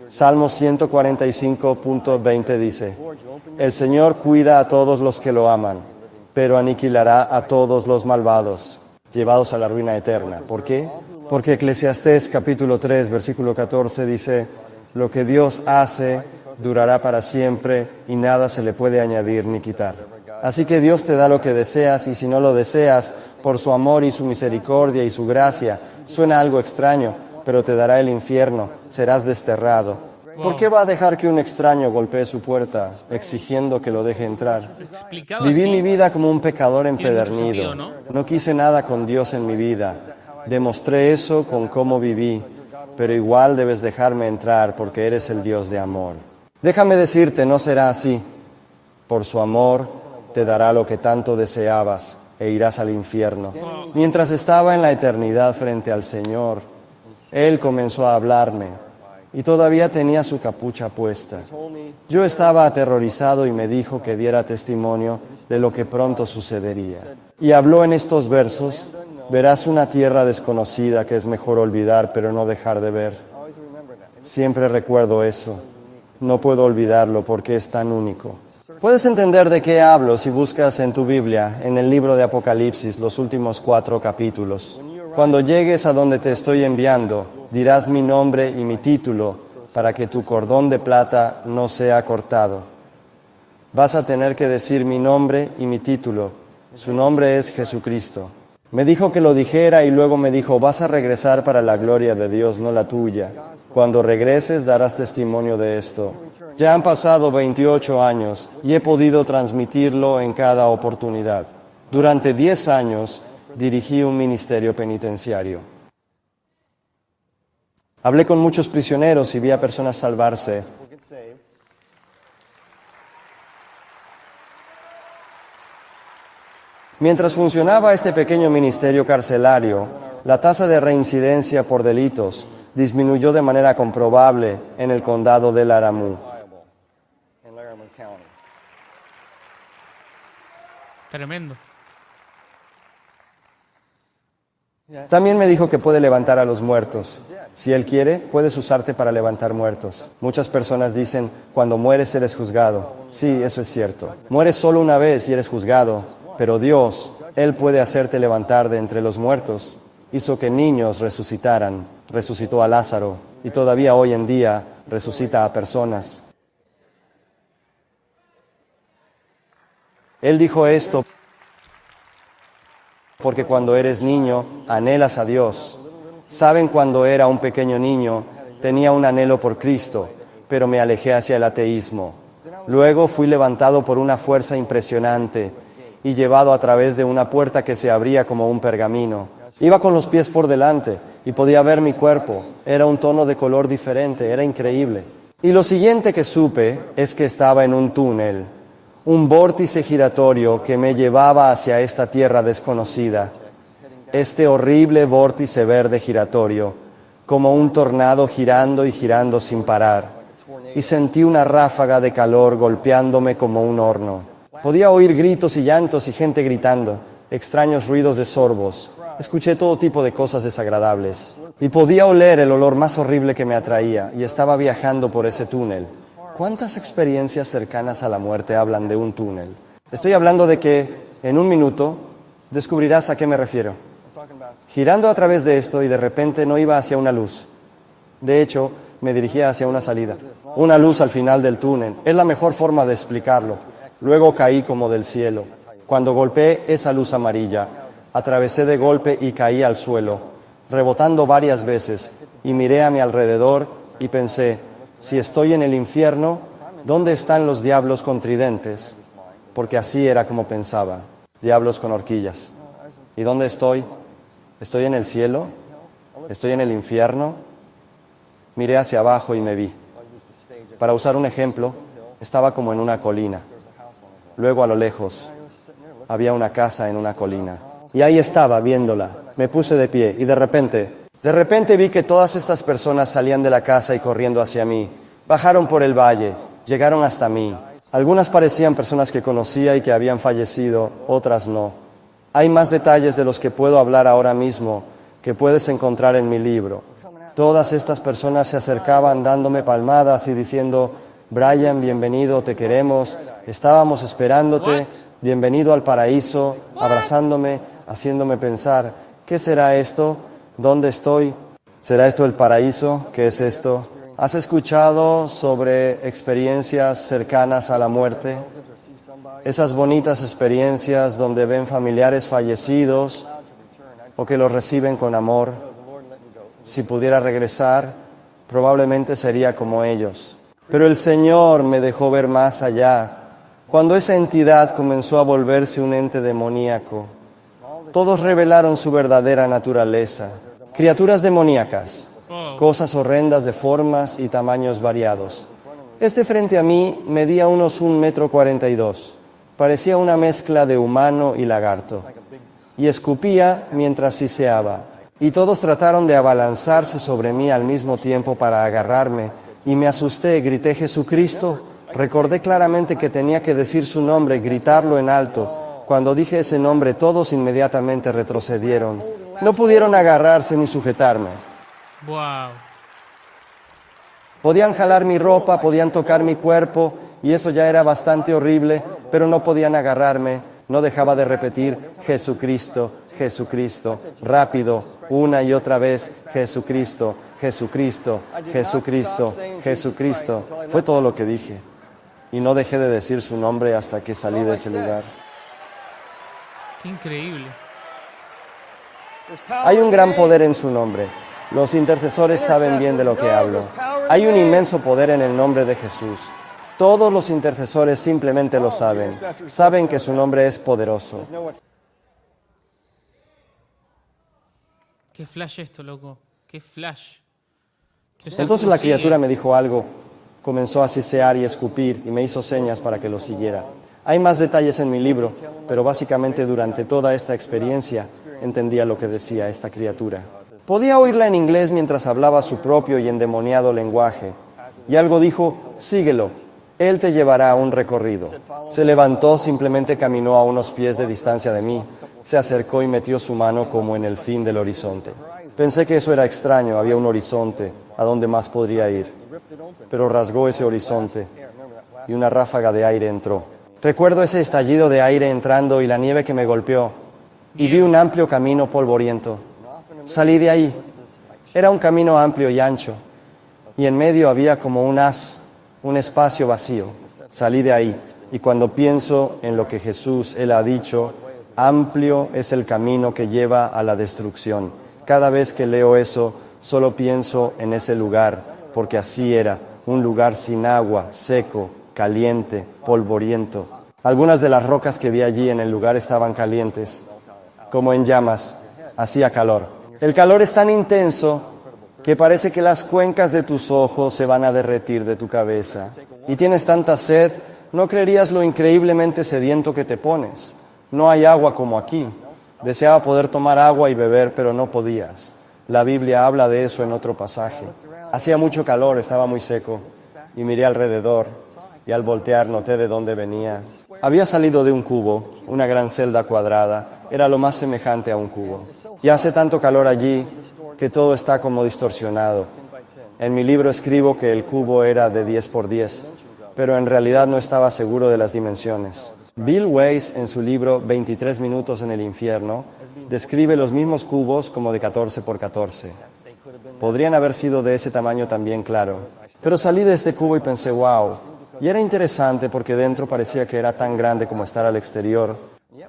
Salmo 145.20 dice, el Señor cuida a todos los que lo aman, pero aniquilará a todos los malvados, llevados a la ruina eterna. ¿Por qué? Porque Eclesiastés capítulo 3, versículo 14 dice, lo que Dios hace durará para siempre y nada se le puede añadir ni quitar. Así que Dios te da lo que deseas y si no lo deseas, por su amor y su misericordia y su gracia, suena algo extraño, pero te dará el infierno, serás desterrado. ¿Por qué va a dejar que un extraño golpee su puerta, exigiendo que lo deje entrar? Explicado Viví así, mi vida como un pecador tiene mucho empedernido. sentido, ¿no? No quise nada con Dios en mi vida. Demostré eso con cómo viví, pero igual debes dejarme entrar porque eres el Dios de amor. Déjame decirte, no será así. Por su amor te dará lo que tanto deseabas e irás al infierno. Mientras estaba en la eternidad frente al Señor, Él comenzó a hablarme y todavía tenía su capucha puesta. Yo estaba aterrorizado y me dijo que diera testimonio de lo que pronto sucedería. Y habló en estos versos, verás una tierra desconocida que es mejor olvidar pero no dejar de ver. Siempre recuerdo eso. No puedo olvidarlo porque es tan único. Puedes entender de qué hablo si buscas en tu Biblia, en el libro de Apocalipsis, los últimos 4 capítulos. Cuando llegues a donde te estoy enviando, dirás mi nombre y mi título para que tu cordón de plata no sea cortado. Vas a tener que decir mi nombre y mi título. Su nombre es Jesucristo. Me dijo que lo dijera y luego me dijo, vas a regresar para la gloria de Dios, no la tuya. Cuando regreses darás testimonio de esto. Ya han pasado 28 años y he podido transmitirlo en cada oportunidad. Durante 10 años dirigí un ministerio penitenciario. Hablé con muchos prisioneros y vi a personas salvarse. Mientras funcionaba este pequeño ministerio carcelario, la tasa de reincidencia por delitos disminuyó de manera comprobable en el condado de Laramie. Tremendo. También me dijo que puede levantar a los muertos. Si Él quiere, puedes usarte para levantar muertos. Muchas personas dicen, cuando mueres eres juzgado. Sí, eso es cierto. Mueres solo una vez y eres juzgado, pero Dios, Él puede hacerte levantar de entre los muertos. Hizo que niños resucitaran, resucitó a Lázaro y todavía hoy en día resucita a personas. Él dijo esto porque cuando eres niño anhelas a Dios. Saben, cuando era un pequeño niño tenía un anhelo por Cristo, pero me alejé hacia el ateísmo. Luego fui levantado por una fuerza impresionante y llevado a través de una puerta que se abría como un pergamino. Iba con los pies por delante y podía ver mi cuerpo. Era un tono de color diferente, era increíble. Y lo siguiente que supe es que estaba en un túnel, un vórtice giratorio que me llevaba hacia esta tierra desconocida. Este horrible vórtice verde giratorio, como un tornado girando y girando sin parar. Y sentí una ráfaga de calor golpeándome como un horno. Podía oír gritos y llantos y gente gritando, extraños ruidos de sorbos. Escuché todo tipo de cosas desagradables. Y podía oler el olor más horrible que me atraía, y estaba viajando por ese túnel. ¿Cuántas experiencias cercanas a la muerte hablan de un túnel? Estoy hablando de que, en un minuto, descubrirás a qué me refiero. Girando a través de esto y de repente no iba hacia una luz. De hecho, me dirigía hacia una salida. Una luz al final del túnel. Es la mejor forma de explicarlo. Luego caí como del cielo. Cuando golpeé esa luz amarilla, atravesé de golpe y caí al suelo, rebotando varias veces, y miré a mi alrededor y pensé, si estoy en el infierno, ¿dónde están los diablos con tridentes? Porque así era como pensaba, diablos con horquillas. ¿Y dónde estoy? ¿Estoy en el cielo? ¿Estoy en el infierno? Miré hacia abajo y me vi. Para usar un ejemplo, estaba como en una colina. Luego, a lo lejos, había una casa en una colina. Y ahí estaba, viéndola. Me puse de pie y de repente vi que todas estas personas salían de la casa y corriendo hacia mí. Bajaron por el valle, llegaron hasta mí. Algunas parecían personas que conocía y que habían fallecido, otras no. Hay más detalles de los que puedo hablar ahora mismo que puedes encontrar en mi libro. Todas estas personas se acercaban dándome palmadas y diciendo, Brian, bienvenido, te queremos, estábamos esperándote, bienvenido al paraíso, abrazándome, haciéndome pensar, ¿qué será esto? ¿Dónde estoy? ¿Será esto el paraíso? ¿Qué es esto? ¿Has escuchado sobre experiencias cercanas a la muerte? Esas bonitas experiencias donde ven familiares fallecidos o que los reciben con amor. Si pudiera regresar, probablemente sería como ellos. Pero el Señor me dejó ver más allá. Cuando esa entidad comenzó a volverse un ente demoníaco, todos revelaron su verdadera naturaleza. Criaturas demoníacas, cosas horrendas de formas y tamaños variados. Este frente a mí medía unos 1,42 m. Parecía una mezcla de humano y lagarto. Y escupía mientras siseaba. Y todos trataron de abalanzarse sobre mí al mismo tiempo para agarrarme. Y me asusté, grité Jesucristo. Recordé claramente que tenía que decir su nombre, gritarlo en alto. Cuando dije ese nombre, todos inmediatamente retrocedieron. No pudieron agarrarse ni sujetarme. Wow. Podían jalar mi ropa, podían tocar mi cuerpo, y eso ya era bastante horrible, pero no podían agarrarme. No dejaba de repetir, Jesucristo, Jesucristo, rápido, una y otra vez, Jesucristo, Jesucristo, Jesucristo, Jesucristo. Fue todo lo que dije. Y no dejé de decir su nombre hasta que salí de ese lugar. Qué increíble. Hay un gran poder en su nombre. Los intercesores saben bien de lo que hablo. Hay un inmenso poder en el nombre de Jesús. Todos los intercesores simplemente lo saben. Saben que su nombre es poderoso. Qué flash esto, loco. Qué flash. Entonces la criatura me dijo algo. Comenzó a sisear y escupir y me hizo señas para que lo siguiera. Hay más detalles en mi libro, pero básicamente durante toda esta experiencia entendía lo que decía esta criatura. Podía oírla en inglés mientras hablaba su propio y endemoniado lenguaje. Y algo dijo, síguelo, él te llevará a un recorrido. Se levantó, simplemente caminó a unos pies de distancia de mí. Se acercó y metió su mano como en el fin del horizonte. Pensé que eso era extraño, había un horizonte, ¿a dónde más podría ir? Pero rasgó ese horizonte y una ráfaga de aire entró. Recuerdo ese estallido de aire entrando y la nieve que me golpeó. Y vi un amplio camino polvoriento. Salí de ahí. Era un camino amplio y ancho. Y en medio había como un haz, un espacio vacío. Salí de ahí. Y cuando pienso en lo que Jesús, Él ha dicho, amplio es el camino que lleva a la destrucción. Cada vez que leo eso, solo pienso en ese lugar, porque así era, un lugar sin agua, seco, caliente, polvoriento. Algunas de las rocas que vi allí en el lugar estaban calientes, como en llamas, hacía calor. El calor es tan intenso que parece que las cuencas de tus ojos se van a derretir de tu cabeza. Y tienes tanta sed, no creerías lo increíblemente sediento que te pones. No hay agua como aquí. Deseaba poder tomar agua y beber, pero no podías. La Biblia habla de eso en otro pasaje. Hacía mucho calor, estaba muy seco, y miré alrededor, y al voltear noté de dónde venía. Había salido de un cubo, una gran celda cuadrada, era lo más semejante a un cubo. Y hace tanto calor allí que todo está como distorsionado. En mi libro escribo que el cubo era de 10 por 10, pero en realidad no estaba seguro de las dimensiones. Bill Weiss, en su libro 23 minutos en el infierno, describe los mismos cubos como de 14 por 14. Podrían haber sido de ese tamaño también, claro. Pero salí de este cubo y pensé, wow. Y era interesante porque dentro parecía que era tan grande como estar al exterior,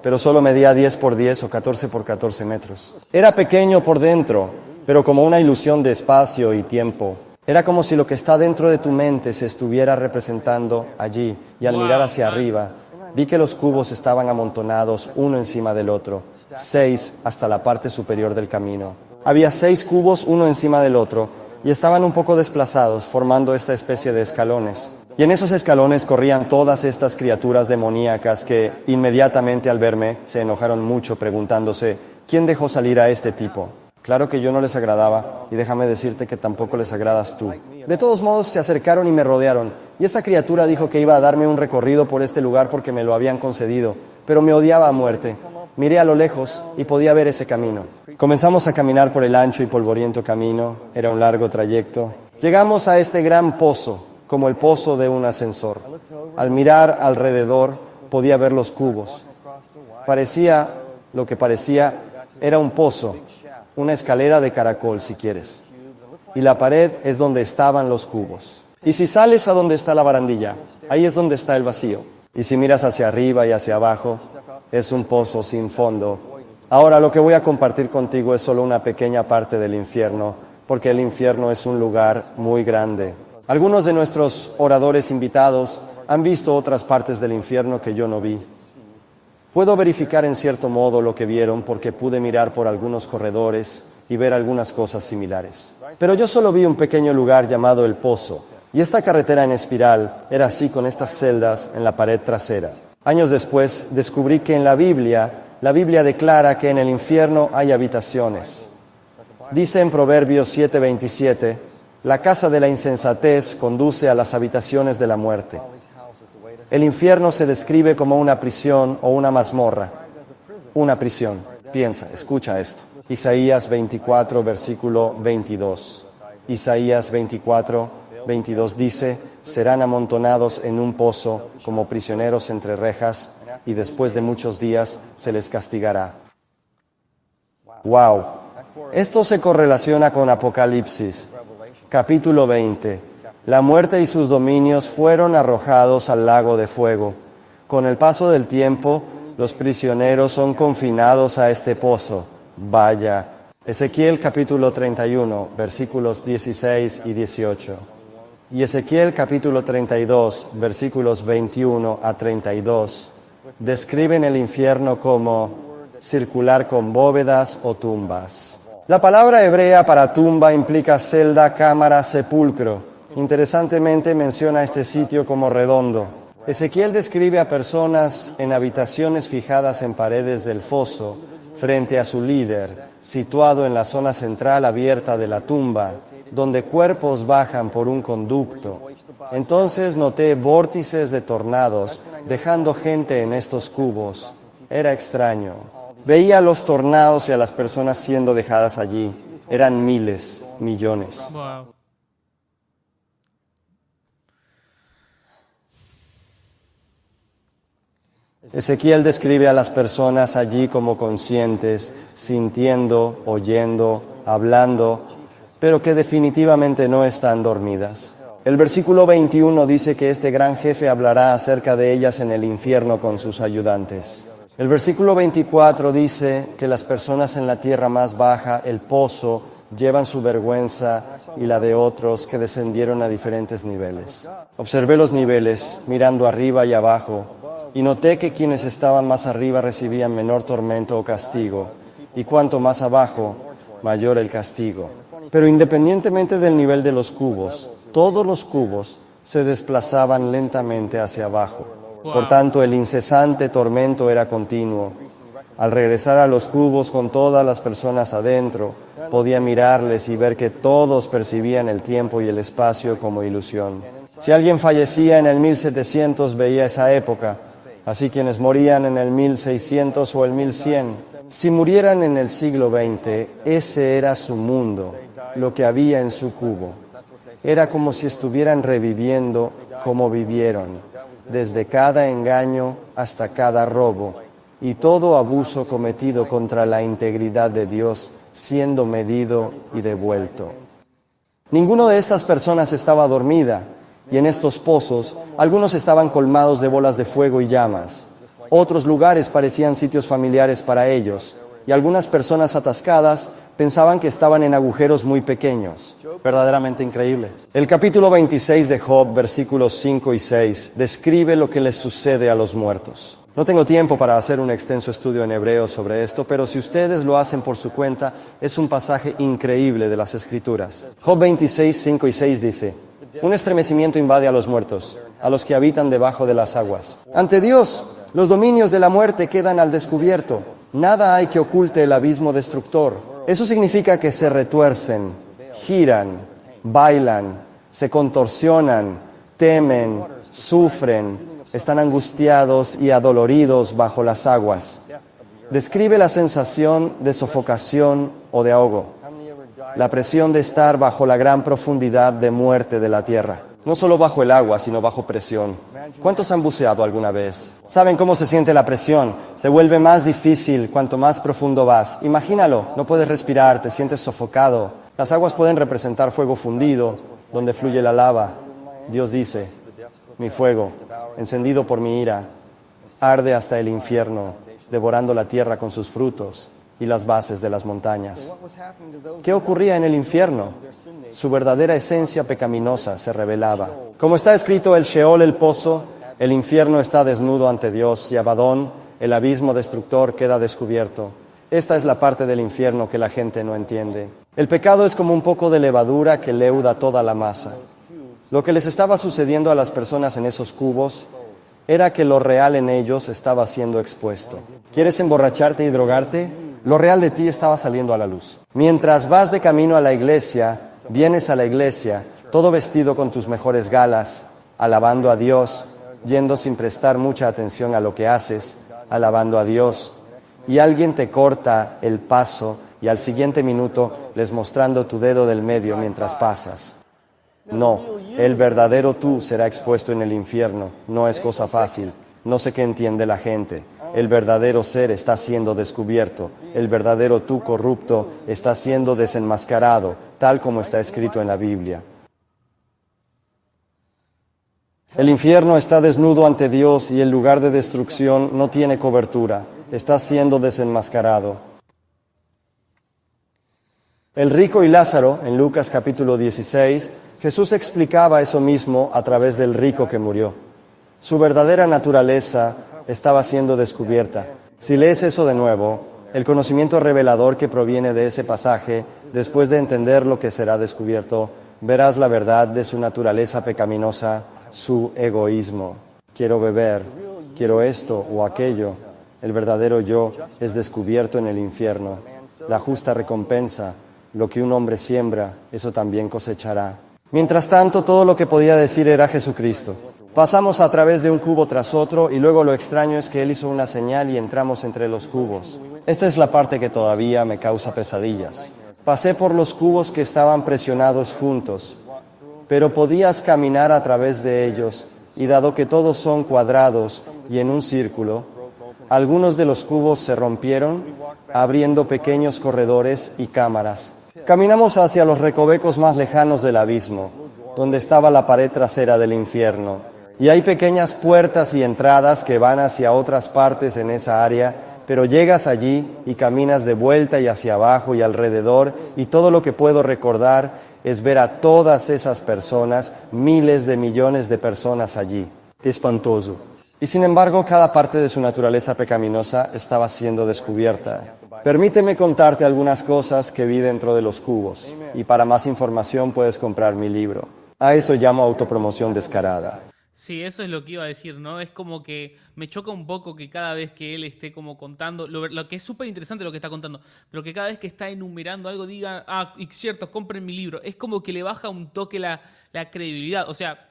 pero solo medía 10 por 10 o 14 por 14 metros. Era pequeño por dentro, pero como una ilusión de espacio y tiempo. Era como si lo que está dentro de tu mente se estuviera representando allí. Y al mirar hacia arriba, vi que los cubos estaban amontonados uno encima del otro, 6 hasta la parte superior del camino. Había 6 cubos uno encima del otro y estaban un poco desplazados, formando esta especie de escalones. Y en esos escalones corrían todas estas criaturas demoníacas que inmediatamente al verme se enojaron mucho preguntándose, ¿quién dejó salir a este tipo? Claro que yo no les agradaba y déjame decirte que tampoco les agradas tú. De todos modos se acercaron y me rodearon y esta criatura dijo que iba a darme un recorrido por este lugar porque me lo habían concedido, pero me odiaba a muerte. Miré a lo lejos y podía ver ese camino. Comenzamos a caminar por el ancho y polvoriento camino. Era un largo trayecto. Llegamos a este gran pozo, como el pozo de un ascensor. Al mirar alrededor podía ver los cubos. Lo que parecía era un pozo, una escalera de caracol si quieres. Y la pared es donde estaban los cubos. Y si sales a donde está la barandilla, ahí es donde está el vacío. Y si miras hacia arriba y hacia abajo, es un pozo sin fondo. Ahora lo que voy a compartir contigo es solo una pequeña parte del infierno, porque el infierno es un lugar muy grande. Algunos de nuestros oradores invitados han visto otras partes del infierno que yo no vi. Puedo verificar en cierto modo lo que vieron porque pude mirar por algunos corredores y ver algunas cosas similares. Pero yo solo vi un pequeño lugar llamado El Pozo, y esta carretera en espiral era así con estas celdas en la pared trasera. Años después descubrí que en la Biblia declara que en el infierno hay habitaciones. Dice en Proverbios 7:27, la casa de la insensatez conduce a las habitaciones de la muerte. El infierno se describe como una prisión o una mazmorra. Una prisión. Piensa, escucha esto. Isaías 24, versículo 22. Isaías 24, 22 dice, serán amontonados en un pozo como prisioneros entre rejas y después de muchos días se les castigará. ¡Wow! Esto se correlaciona con Apocalipsis, capítulo 20. La muerte y sus dominios fueron arrojados al lago de fuego. Con el paso del tiempo, los prisioneros son confinados a este pozo. Vaya. Ezequiel capítulo 31, versículos 16 y 18. Y Ezequiel capítulo 32, versículos 21 a 32, describen el infierno como circular con bóvedas o tumbas. La palabra hebrea para tumba implica celda, cámara, sepulcro. Interesantemente menciona este sitio como redondo. Ezequiel describe a personas en habitaciones fijadas en paredes del foso, frente a su líder, situado en la zona central abierta de la tumba, donde cuerpos bajan por un conducto. Entonces noté vórtices de tornados, dejando gente en estos cubos. Era extraño. Veía los tornados y a las personas siendo dejadas allí. Eran miles, millones. Wow. Ezequiel describe a las personas allí como conscientes, sintiendo, oyendo, hablando, pero que definitivamente no están dormidas. El versículo 21 dice que este gran jefe hablará acerca de ellas en el infierno con sus ayudantes. El versículo 24 dice que las personas en la tierra más baja, el pozo, llevan su vergüenza y la de otros que descendieron a diferentes niveles. Observé los niveles, mirando arriba y abajo, y noté que quienes estaban más arriba recibían menor tormento o castigo, y cuanto más abajo, mayor el castigo. Pero independientemente del nivel de los cubos, todos los cubos se desplazaban lentamente hacia abajo. Por tanto, el incesante tormento era continuo. Al regresar a los cubos con todas las personas adentro, podía mirarles y ver que todos percibían el tiempo y el espacio como ilusión. Si alguien fallecía en el 1700, veía esa época. Así quienes morían en el 1600 o el 1100, si murieran en el siglo XX, ese era su mundo, lo que había en su cubo. Era como si estuvieran reviviendo como vivieron, desde cada engaño hasta cada robo, y todo abuso cometido contra la integridad de Dios siendo medido y devuelto. Ninguno de estas personas estaba dormida, y en estos pozos, algunos estaban colmados de bolas de fuego y llamas. Otros lugares parecían sitios familiares para ellos, y algunas personas atascadas pensaban que estaban en agujeros muy pequeños. Verdaderamente increíble. El capítulo 26 de Job, versículos 5 y 6, describe lo que les sucede a los muertos. No tengo tiempo para hacer un extenso estudio en hebreo sobre esto, pero si ustedes lo hacen por su cuenta, es un pasaje increíble de las Escrituras. Job 26, 5 y 6 dice: un estremecimiento invade a los muertos, a los que habitan debajo de las aguas. Ante Dios, los dominios de la muerte quedan al descubierto. Nada hay que oculte el abismo destructor. Eso significa que se retuercen, giran, bailan, se contorsionan, temen, sufren, están angustiados y adoloridos bajo las aguas. Describe la sensación de sofocación o de ahogo, la presión de estar bajo la gran profundidad de muerte de la tierra. No solo bajo el agua, sino bajo presión. ¿Cuántos han buceado alguna vez? ¿Saben cómo se siente la presión? Se vuelve más difícil cuanto más profundo vas. Imagínalo, no puedes respirar, te sientes sofocado. Las aguas pueden representar fuego fundido, donde fluye la lava. Dios dice, mi fuego, encendido por mi ira, arde hasta el infierno, devorando la tierra con sus frutos y las bases de las montañas. ¿Qué ocurría en el infierno? Su verdadera esencia pecaminosa se revelaba. Como está escrito, el Sheol, el pozo, el infierno está desnudo ante Dios, y Abadón, el abismo destructor, queda descubierto. Esta es la parte del infierno que la gente no entiende. El pecado es como un poco de levadura que leuda toda la masa. Lo que les estaba sucediendo a las personas en esos cubos era que lo real en ellos estaba siendo expuesto. ¿Quieres emborracharte y drogarte? Lo real de ti estaba saliendo a la luz. Mientras vas de camino a la iglesia, vienes a la iglesia, todo vestido con tus mejores galas, alabando a Dios, yendo sin prestar mucha atención a lo que haces, alabando a Dios, y alguien te corta el paso y al siguiente minuto les mostrando tu dedo del medio mientras pasas. No, el verdadero tú será expuesto en el infierno. No es cosa fácil. No sé qué entiende la gente. El verdadero ser está siendo descubierto. El verdadero tú corrupto está siendo desenmascarado, tal como está escrito en la Biblia. El infierno está desnudo ante Dios y el lugar de destrucción no tiene cobertura. Está siendo desenmascarado. El rico y Lázaro, en Lucas capítulo 16, Jesús explicaba eso mismo a través del rico que murió. Su verdadera naturaleza estaba siendo descubierta. Si lees eso de nuevo, el conocimiento revelador que proviene de ese pasaje, después de entender lo que será descubierto, verás la verdad de su naturaleza pecaminosa, su egoísmo. Quiero beber, quiero esto o aquello. El verdadero yo es descubierto en el infierno. La justa recompensa, lo que un hombre siembra, eso también cosechará. Mientras tanto, todo lo que podía decir era Jesucristo. Pasamos a través de un cubo tras otro y luego lo extraño es que Él hizo una señal y entramos entre los cubos. Esta es la parte que todavía me causa pesadillas. Pasé por los cubos que estaban presionados juntos, pero podías caminar a través de ellos y dado que todos son cuadrados y en un círculo, algunos de los cubos se rompieron, abriendo pequeños corredores y cámaras. Caminamos hacia los recovecos más lejanos del abismo, donde estaba la pared trasera del infierno. Y hay pequeñas puertas y entradas que van hacia otras partes en esa área, pero llegas allí y caminas de vuelta y hacia abajo y alrededor, y todo lo que puedo recordar es ver a todas esas personas, miles de millones de personas allí. Espantoso. Y sin embargo, cada parte de su naturaleza pecaminosa estaba siendo descubierta. Permíteme contarte algunas cosas que vi dentro de los cubos, y para más información puedes comprar mi libro. A eso llamo autopromoción descarada. Sí, eso es lo que iba a decir, ¿no? Es como que me choca un poco que cada vez que él esté como contando, lo que es súper interesante lo que está contando, pero que cada vez que está enumerando algo diga, y cierto, compren mi libro. Es como que le baja un toque la credibilidad. O sea,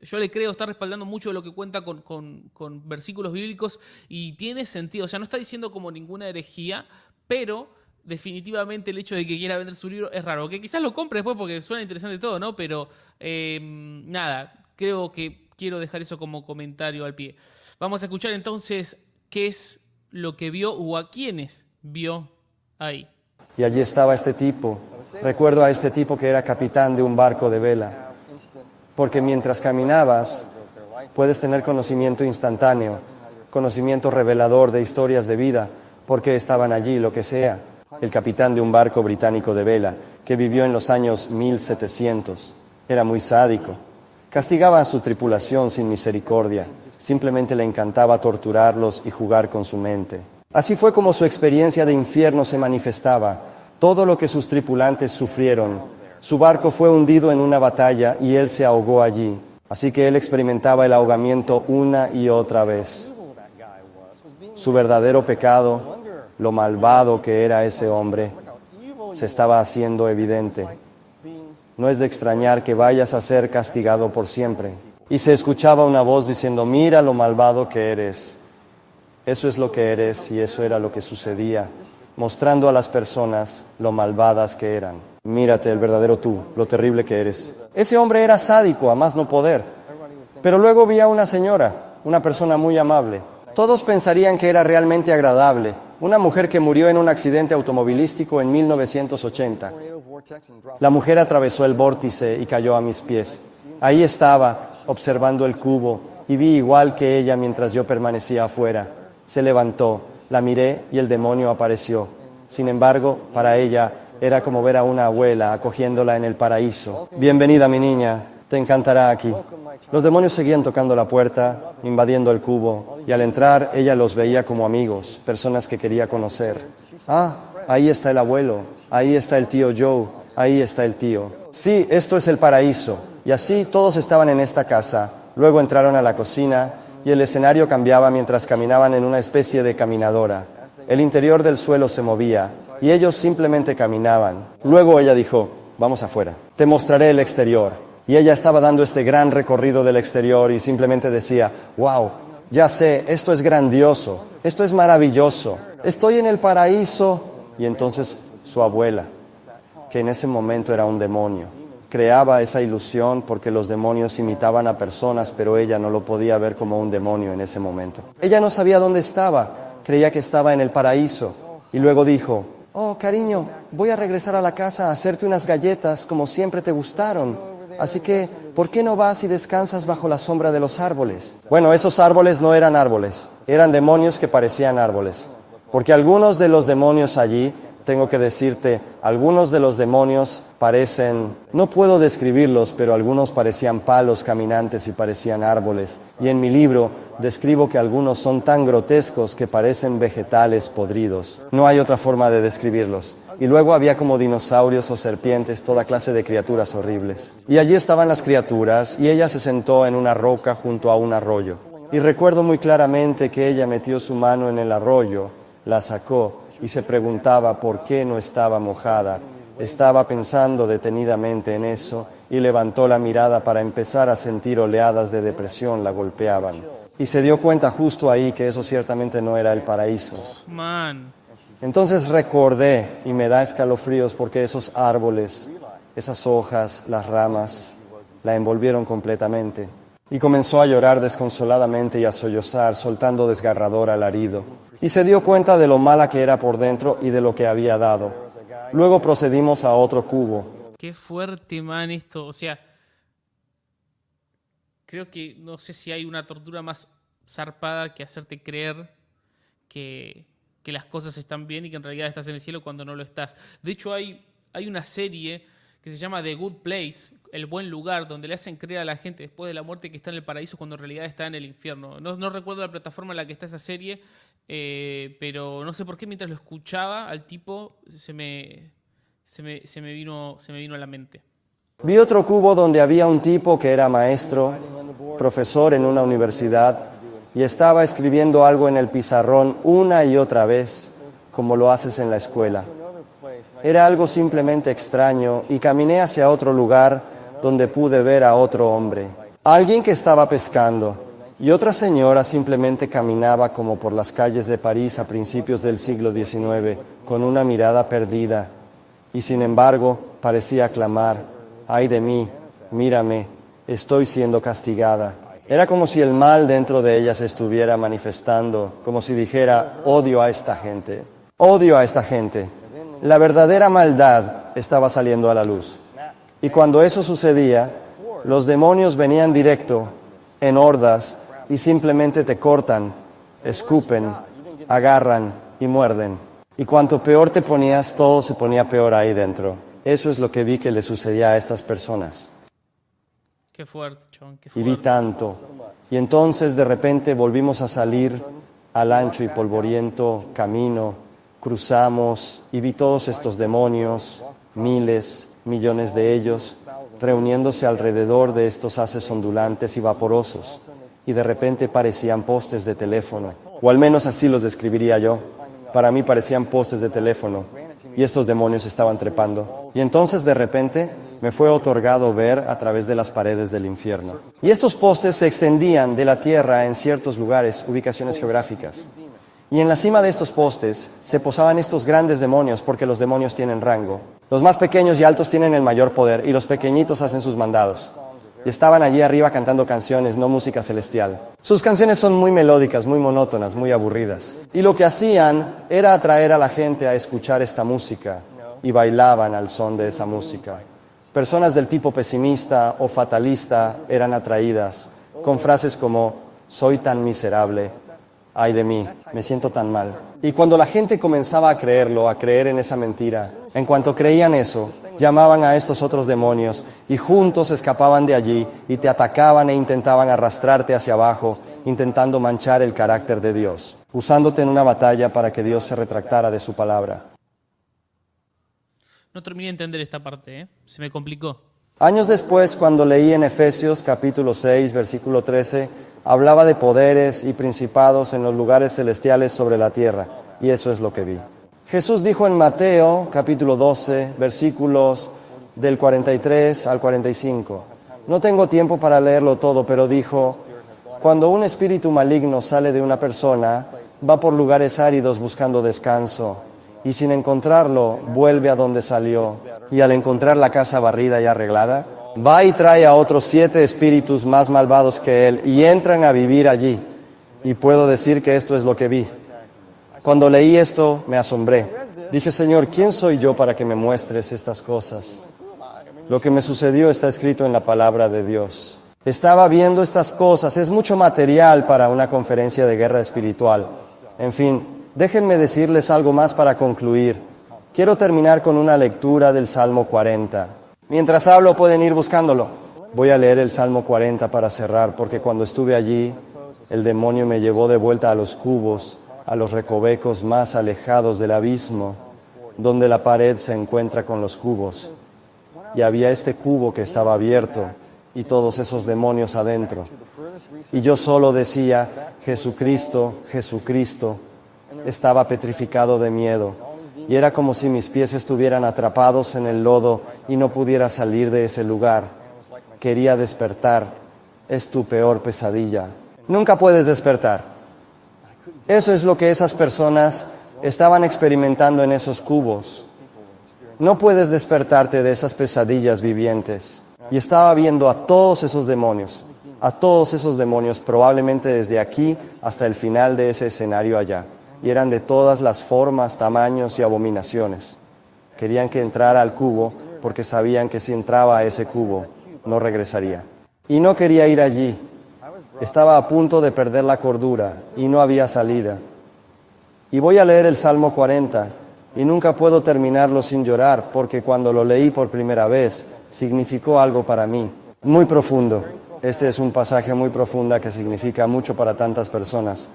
yo le creo, está respaldando mucho de lo que cuenta con versículos bíblicos y tiene sentido. O sea, no está diciendo como ninguna herejía, pero definitivamente el hecho de que quiera vender su libro es raro. Que quizás lo compre después porque suena interesante todo, ¿no? Pero nada, creo que quiero dejar eso como comentario al pie. Vamos a escuchar entonces qué es lo que vio o a quiénes vio ahí. Y allí estaba este tipo. Recuerdo a este tipo que era capitán de un barco de vela. Porque mientras caminabas, puedes tener conocimiento instantáneo, conocimiento revelador de historias de vida, porque estaban allí, lo que sea. El capitán de un barco británico de vela, que vivió en los años 1700. Era muy sádico. Castigaba a su tripulación sin misericordia. Simplemente le encantaba torturarlos y jugar con su mente. Así fue como su experiencia de infierno se manifestaba. Todo lo que sus tripulantes sufrieron. Su barco fue hundido en una batalla y él se ahogó allí. Así que él experimentaba el ahogamiento una y otra vez. Su verdadero pecado, lo malvado que era ese hombre, se estaba haciendo evidente. No es de extrañar que vayas a ser castigado por siempre. Y se escuchaba una voz diciendo, mira lo malvado que eres. Eso es lo que eres y eso era lo que sucedía, mostrando a las personas lo malvadas que eran. Mírate el verdadero tú, lo terrible que eres. Ese hombre era sádico, a más no poder. Pero luego vi a una señora, una persona muy amable. Todos pensarían que era realmente agradable. Una mujer que murió en un accidente automovilístico en 1980. La mujer atravesó el vórtice y cayó a mis pies. Ahí estaba, observando el cubo, y vi igual que ella mientras yo permanecía afuera. Se levantó, la miré y el demonio apareció. Sin embargo, para ella era como ver a una abuela acogiéndola en el paraíso. Bienvenida, mi niña, te encantará aquí. Los demonios seguían tocando la puerta, invadiendo el cubo, y al entrar ella los veía como amigos, personas que quería conocer. Ah, ahí está el abuelo, ahí está el tío Joe, ahí está el tío. Sí, esto es el paraíso. Y así todos estaban en esta casa. Luego entraron a la cocina y el escenario cambiaba mientras caminaban en una especie de caminadora. El interior del suelo se movía y ellos simplemente caminaban. Luego ella dijo, vamos afuera, te mostraré el exterior. Y ella estaba dando este gran recorrido del exterior y simplemente decía, wow, ya sé, esto es grandioso, esto es maravilloso, estoy en el paraíso. Y entonces su abuela, que en ese momento era un demonio, creaba esa ilusión porque los demonios imitaban a personas, pero ella no lo podía ver como un demonio en ese momento. Ella no sabía dónde estaba, creía que estaba en el paraíso. Y luego dijo, oh cariño, voy a regresar a la casa a hacerte unas galletas como siempre te gustaron. Así que, ¿por qué no vas y descansas bajo la sombra de los árboles? Bueno, esos árboles no eran árboles, eran demonios que parecían árboles. Porque algunos de los demonios allí, tengo que decirte, algunos de los demonios parecen, no puedo describirlos, pero algunos parecían palos caminantes y parecían árboles. Y en mi libro describo que algunos son tan grotescos que parecen vegetales podridos. No hay otra forma de describirlos. Y luego había como dinosaurios o serpientes, toda clase de criaturas horribles. Y allí estaban las criaturas y ella se sentó en una roca junto a un arroyo. Y recuerdo muy claramente que ella metió su mano en el arroyo, la sacó y se preguntaba por qué no estaba mojada. Estaba pensando detenidamente en eso y levantó la mirada para empezar a sentir oleadas de depresión la golpeaban. Y se dio cuenta justo ahí que eso ciertamente no era el paraíso. Entonces recordé y me da escalofríos porque esos árboles, esas hojas, las ramas, la envolvieron completamente. Y comenzó a llorar desconsoladamente y a sollozar, soltando desgarrador alarido. Y se dio cuenta de lo mala que era por dentro y de lo que había dado. Luego procedimos a otro cubo. Qué fuerte, man, esto. O sea, creo que no sé si hay una tortura más zarpada que hacerte creer que las cosas están bien y que en realidad estás en el cielo cuando no lo estás. De hecho, hay una serie que se llama The Good Place, El Buen Lugar, donde le hacen creer a la gente después de la muerte que está en el paraíso cuando en realidad está en el infierno. No recuerdo la plataforma en la que está esa serie, pero no sé por qué mientras lo escuchaba al tipo se me vino a la mente. Vi otro cubo donde había un tipo que era maestro, profesor en una universidad, y estaba escribiendo algo en el pizarrón una y otra vez, como lo haces en la escuela. Era algo simplemente extraño y caminé hacia otro lugar donde pude ver a otro hombre. Alguien que estaba pescando y otra señora simplemente caminaba como por las calles de París a principios del siglo XIX con una mirada perdida y sin embargo parecía clamar, ¡ay de mí, mírame, estoy siendo castigada! Era como si el mal dentro de ella se estuviera manifestando, como si dijera, odio a esta gente, odio a esta gente. La verdadera maldad estaba saliendo a la luz. Y cuando eso sucedía, los demonios venían directo, en hordas, y simplemente te cortan, escupen, agarran y muerden. Y cuanto peor te ponías, todo se ponía peor ahí dentro. Eso es lo que vi que le sucedía a estas personas. Qué fuerte, John, qué Y fuerte. vi tanto. Y entonces de repente volvimos a salir al ancho y polvoriento camino. Cruzamos y vi todos estos demonios, miles, millones de ellos, reuniéndose alrededor de estos haces ondulantes y vaporosos. Y de repente parecían postes de teléfono, o al menos así los describiría yo. Para mí parecían postes de teléfono, y estos demonios estaban trepando. Y entonces de repente me fue otorgado ver a través de las paredes del infierno. Y estos postes se extendían de la tierra en ciertos lugares, ubicaciones geográficas. Y en la cima de estos postes se posaban estos grandes demonios, porque los demonios tienen rango. Los más pequeños y altos tienen el mayor poder, y los pequeñitos hacen sus mandados. Y estaban allí arriba cantando canciones, no música celestial. Sus canciones son muy melódicas, muy monótonas, muy aburridas. Y lo que hacían era atraer a la gente a escuchar esta música, y bailaban al son de esa música. Personas del tipo pesimista o fatalista eran atraídas con frases como: soy tan miserable, ay de mí, me siento tan mal. Y cuando la gente comenzaba a creerlo, a creer en esa mentira, en cuanto creían eso, llamaban a estos otros demonios y juntos escapaban de allí y te atacaban e intentaban arrastrarte hacia abajo, intentando manchar el carácter de Dios, usándote en una batalla para que Dios se retractara de su palabra. No terminé de entender esta parte, ¿eh? Se me complicó. Años después, cuando leí en Efesios capítulo 6, versículo 13, hablaba de poderes y principados en los lugares celestiales sobre la tierra, y eso es lo que vi. Jesús dijo en Mateo capítulo 12, versículos del 43 al 45. No tengo tiempo para leerlo todo, pero dijo: cuando un espíritu maligno sale de una persona, va por lugares áridos buscando descanso, y sin encontrarlo, vuelve a donde salió. Y al encontrar la casa barrida y arreglada, va y trae a otros 7 espíritus más malvados que él, y entran a vivir allí. Y puedo decir que esto es lo que vi. Cuando leí esto, me asombré. Dije: Señor, ¿quién soy yo para que me muestres estas cosas? Lo que me sucedió está escrito en la palabra de Dios. Estaba viendo estas cosas. Es mucho material para una conferencia de guerra espiritual. En fin, déjenme decirles algo más para concluir. Quiero terminar con una lectura del Salmo 40. Mientras hablo pueden ir buscándolo. Voy a leer el Salmo 40 para cerrar, porque cuando estuve allí, el demonio me llevó de vuelta a los cubos, a los recovecos más alejados del abismo, donde la pared se encuentra con los cubos. Y había este cubo que estaba abierto, y todos esos demonios adentro. Y yo solo decía: Jesucristo, Jesucristo. Estaba petrificado de miedo, y era como si mis pies estuvieran atrapados en el lodo y no pudiera salir de ese lugar. Quería despertar. Es tu peor pesadilla. Nunca puedes despertar. Eso es lo que esas personas estaban experimentando en esos cubos. No puedes despertarte de esas pesadillas vivientes. Y estaba viendo a todos esos demonios, probablemente desde aquí hasta el final de ese escenario allá. Y eran de todas las formas, tamaños y abominaciones. Querían que entrara al cubo porque sabían que si entraba a ese cubo no regresaría. Y no quería ir allí. Estaba a punto de perder la cordura y no había salida. Y voy a leer el Salmo 40 y nunca puedo terminarlo sin llorar, porque cuando lo leí por primera vez significó algo para mí, muy profundo. Este es un pasaje muy profundo que significa mucho para tantas personas.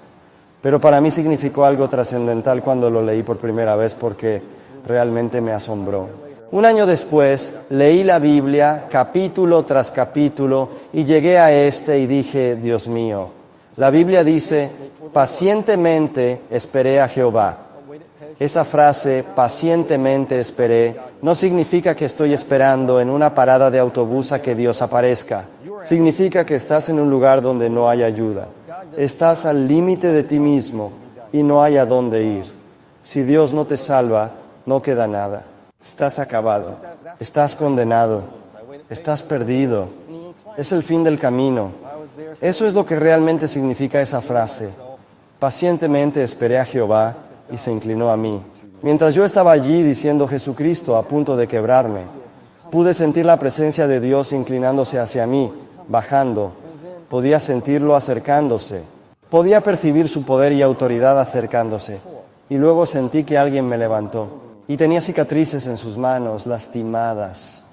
Pero para mí significó algo trascendental cuando lo leí por primera vez, porque realmente me asombró. Un año después leí la Biblia capítulo tras capítulo y llegué a y dije: Dios mío, la Biblia dice: pacientemente esperé a Jehová. Esa frase, pacientemente esperé, no significa que estoy esperando en una parada de autobús a que Dios aparezca. Significa que estás en un lugar donde no hay ayuda. Estás al límite de ti mismo y no hay a dónde ir. Si Dios no te salva, no queda nada. Estás acabado, estás condenado, estás perdido. Es el fin del camino. Eso es lo que realmente significa esa frase. Pacientemente esperé a Jehová y se inclinó a mí. Mientras yo estaba allí diciendo Jesucristo a punto de quebrarme, pude sentir la presencia de Dios inclinándose hacia mí, bajando. Podía sentirlo acercándose. Podía percibir su poder y autoridad acercándose. Y luego sentí que alguien me levantó. Y tenía cicatrices en sus manos, lastimadas.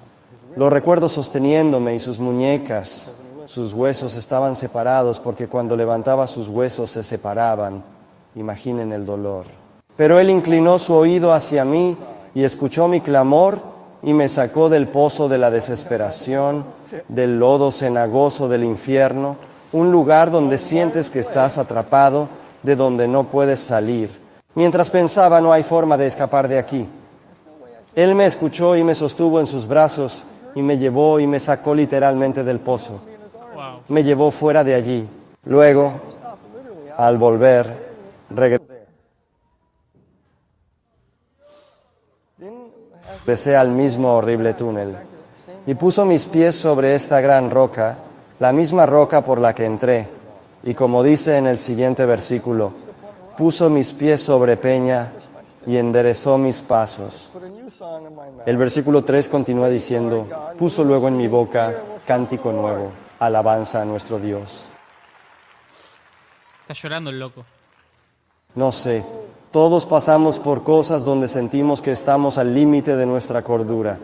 Lo recuerdo sosteniéndome y sus muñecas. Sus huesos estaban separados porque cuando levantaba sus huesos se separaban. Imaginen el dolor. Pero él inclinó su oído hacia mí y escuchó mi clamor y me sacó del pozo de la desesperación, del lodo cenagoso del infierno, un lugar donde sientes que estás atrapado, de donde no puedes salir. Mientras pensaba, no hay forma de escapar de aquí. Él me escuchó y me sostuvo en sus brazos y me llevó y me sacó literalmente del pozo. Wow. Me llevó fuera de allí. Luego, al volver, regresé. Regresé al mismo horrible túnel. Y puso mis pies sobre esta gran roca, la misma roca por la que entré. Y como dice en el siguiente versículo, puso mis pies sobre peña y enderezó mis pasos. El versículo 3 continúa diciendo, puso luego en mi boca cántico nuevo, alabanza a nuestro Dios. Está llorando el loco. No sé, todos pasamos por cosas donde sentimos que estamos al límite de nuestra cordura,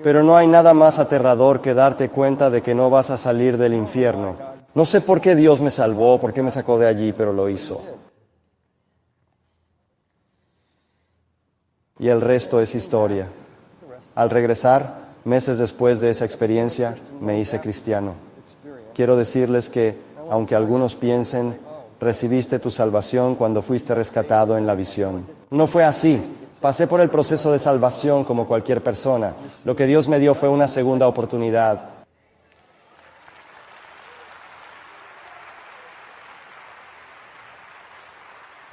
pero no hay nada más aterrador que darte cuenta de que no vas a salir del infierno. No sé por qué Dios me salvó, por qué me sacó de allí, pero lo hizo. Y el resto es historia. Al regresar, meses después de esa experiencia, me hice cristiano. Quiero decirles que, aunque algunos piensen, recibiste tu salvación cuando fuiste rescatado en la visión. No fue así. Pasé por el proceso de salvación como cualquier persona. Lo que Dios me dio fue una segunda oportunidad.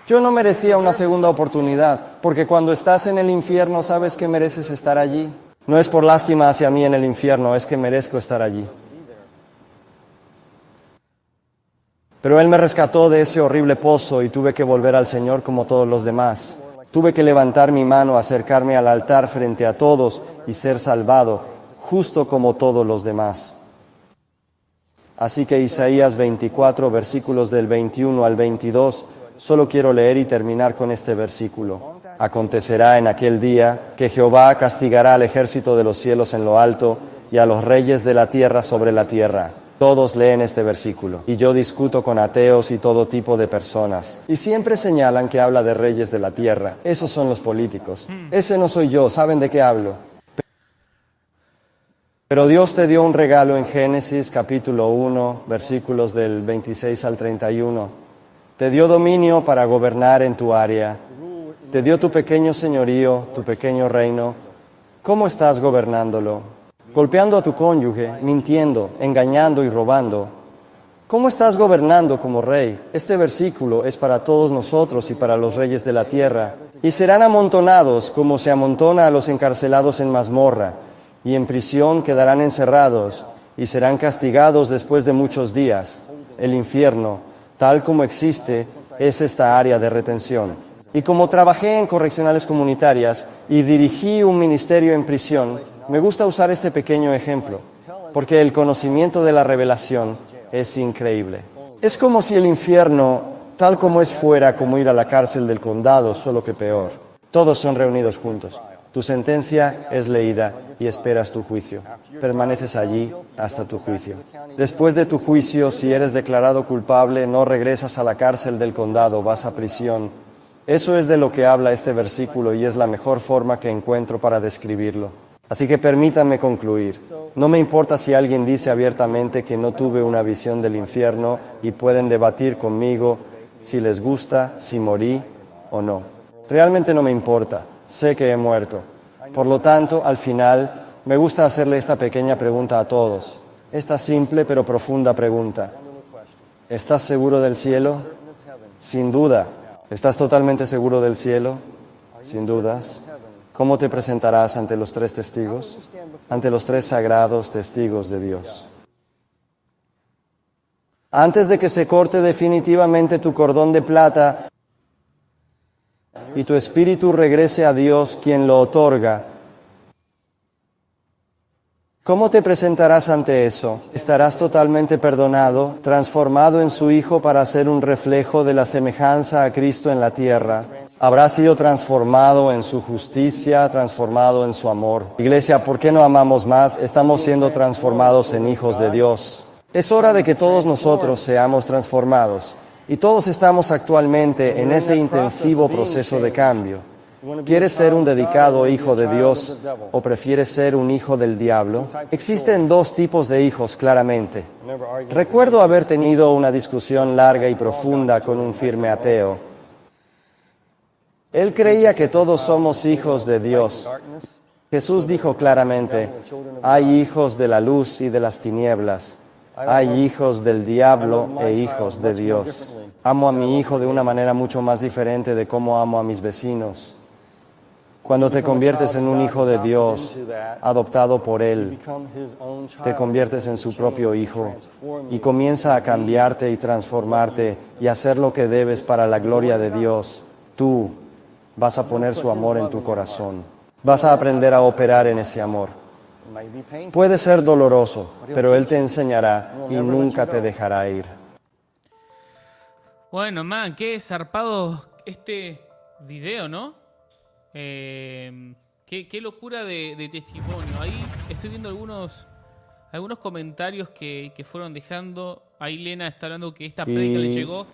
Yo no merecía una segunda oportunidad, porque cuando estás en el infierno sabes que mereces estar allí. No es por lástima hacia mí en el infierno, es que merezco estar allí. Pero Él me rescató de ese horrible pozo y tuve que volver al Señor como todos los demás. Tuve que levantar mi mano, acercarme al altar frente a todos y ser salvado, justo como todos los demás. Así que Isaías 24, versículos del 21 al 22, solo quiero leer y terminar con este versículo. Acontecerá en aquel día que Jehová castigará al ejército de los cielos en lo alto y a los reyes de la tierra sobre la tierra. Todos leen este versículo y yo discuto con ateos y todo tipo de personas. Y siempre señalan que habla de reyes de la tierra. Esos son los políticos. Ese no soy yo, ¿saben de qué hablo? Pero Dios te dio un regalo en Génesis capítulo 1, versículos del 26 al 31. Te dio dominio para gobernar en tu área. Te dio tu pequeño señorío, tu pequeño reino. ¿Cómo estás gobernándolo? Golpeando a tu cónyuge, mintiendo, engañando y robando. ¿Cómo estás gobernando como rey? Este versículo es para todos nosotros y para los reyes de la tierra. Y serán amontonados como se amontona a los encarcelados en mazmorra, y en prisión quedarán encerrados, y serán castigados después de muchos días. El infierno, tal como existe, es esta área de retención. Y como trabajé en correccionales comunitarias y dirigí un ministerio en prisión, me gusta usar este pequeño ejemplo, porque el conocimiento de la revelación es increíble. Es como si el infierno, tal como es fuera, como ir a la cárcel del condado, solo que peor. Todos son reunidos juntos. Tu sentencia es leída y esperas tu juicio. Permaneces allí hasta tu juicio. Después de tu juicio, si eres declarado culpable, no regresas a la cárcel del condado, vas a prisión. Eso es de lo que habla este versículo y es la mejor forma que encuentro para describirlo. Así que permítanme concluir. No me importa si alguien dice abiertamente que no tuve una visión del infierno y pueden debatir conmigo si les gusta, si morí o no. Realmente no me importa. Sé que he muerto. Por lo tanto, al final, me gusta hacerle esta pequeña pregunta a todos. Esta simple pero profunda pregunta. ¿Estás seguro del cielo? Sin duda. ¿Estás totalmente seguro del cielo? Sin dudas. ¿Cómo te presentarás ante los tres testigos? Ante los tres sagrados testigos de Dios. Antes de que se corte definitivamente tu cordón de plata y tu espíritu regrese a Dios, quien lo otorga, ¿cómo te presentarás ante eso? ¿Estarás totalmente perdonado, transformado en su Hijo para ser un reflejo de la semejanza a Cristo en la tierra? ¿Habrás sido transformado en su justicia, transformado en su amor? Iglesia, ¿por qué no amamos más? Estamos siendo transformados en hijos de Dios. Es hora de que todos nosotros seamos transformados. Y todos estamos actualmente en ese intensivo proceso de cambio. ¿Quieres ser un dedicado hijo de Dios o prefieres ser un hijo del diablo? Existen dos tipos de hijos, claramente. Recuerdo haber tenido una discusión larga y profunda con un firme ateo. Él creía que todos somos hijos de Dios. Jesús dijo claramente, hay hijos de la luz y de las tinieblas. Hay hijos del diablo e hijos de Dios. Amo a mi hijo de una manera mucho más diferente de cómo amo a mis vecinos. Cuando te conviertes en un hijo de Dios, adoptado por Él, te conviertes en su propio hijo y comienza a cambiarte y transformarte y hacer lo que debes para la gloria de Dios. Tú vas a poner su amor en tu corazón. Vas a aprender a operar en ese amor. Puede ser doloroso, pero Él te enseñará y nunca te dejará ir. Bueno, man, qué zarpado este video, ¿no? Qué locura de testimonio. Ahí estoy viendo algunos comentarios que fueron dejando. Ahí Lena está hablando que esta prédica le llegó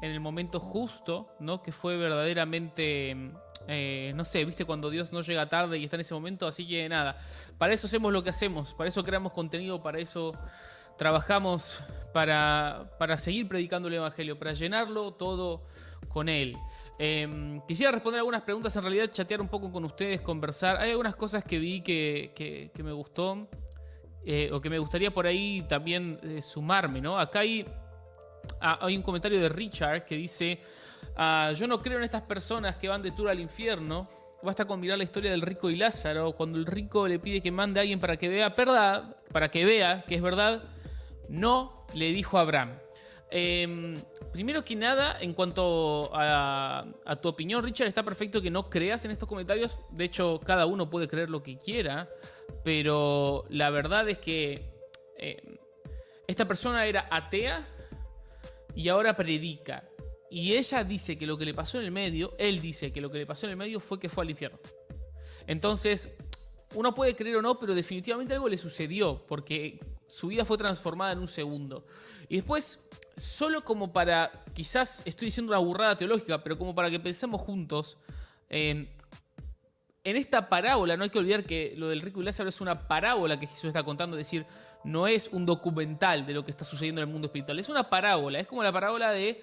en el momento justo, ¿no? Que fue verdaderamente, no sé, viste cuando Dios no llega tarde y está en ese momento. Así que nada, para eso hacemos lo que hacemos, para eso creamos contenido, para eso trabajamos, para seguir predicando el Evangelio, para llenarlo todo con él. Quisiera responder algunas preguntas, en realidad chatear un poco con ustedes, conversar. Hay algunas cosas que vi que me gustó, o que me gustaría por ahí también sumarme, ¿no? Acá hay un comentario de Richard que dice: yo no creo en estas personas que van de tour al infierno. Basta con mirar la historia del rico y Lázaro, cuando el rico le pide que mande a alguien para que vea que es verdad. No, le dijo a Abraham. Primero que nada, en cuanto a tu opinión, Richard, está perfecto que no creas en estos comentarios. De hecho, cada uno puede creer lo que quiera, pero la verdad es que esta persona era atea y ahora predica. Y ella dice que lo que le pasó en el medio, él dice que lo que le pasó en el medio fue que fue al infierno. Entonces, uno puede creer o no, pero definitivamente algo le sucedió, porque su vida fue transformada en un segundo. Y después, solo como para, quizás estoy diciendo una burrada teológica, pero como para que pensemos juntos, en esta parábola, no hay que olvidar que lo del rico y Lázaro es una parábola que Jesús está contando, es decir, no es un documental de lo que está sucediendo en el mundo espiritual, es una parábola, es como la parábola del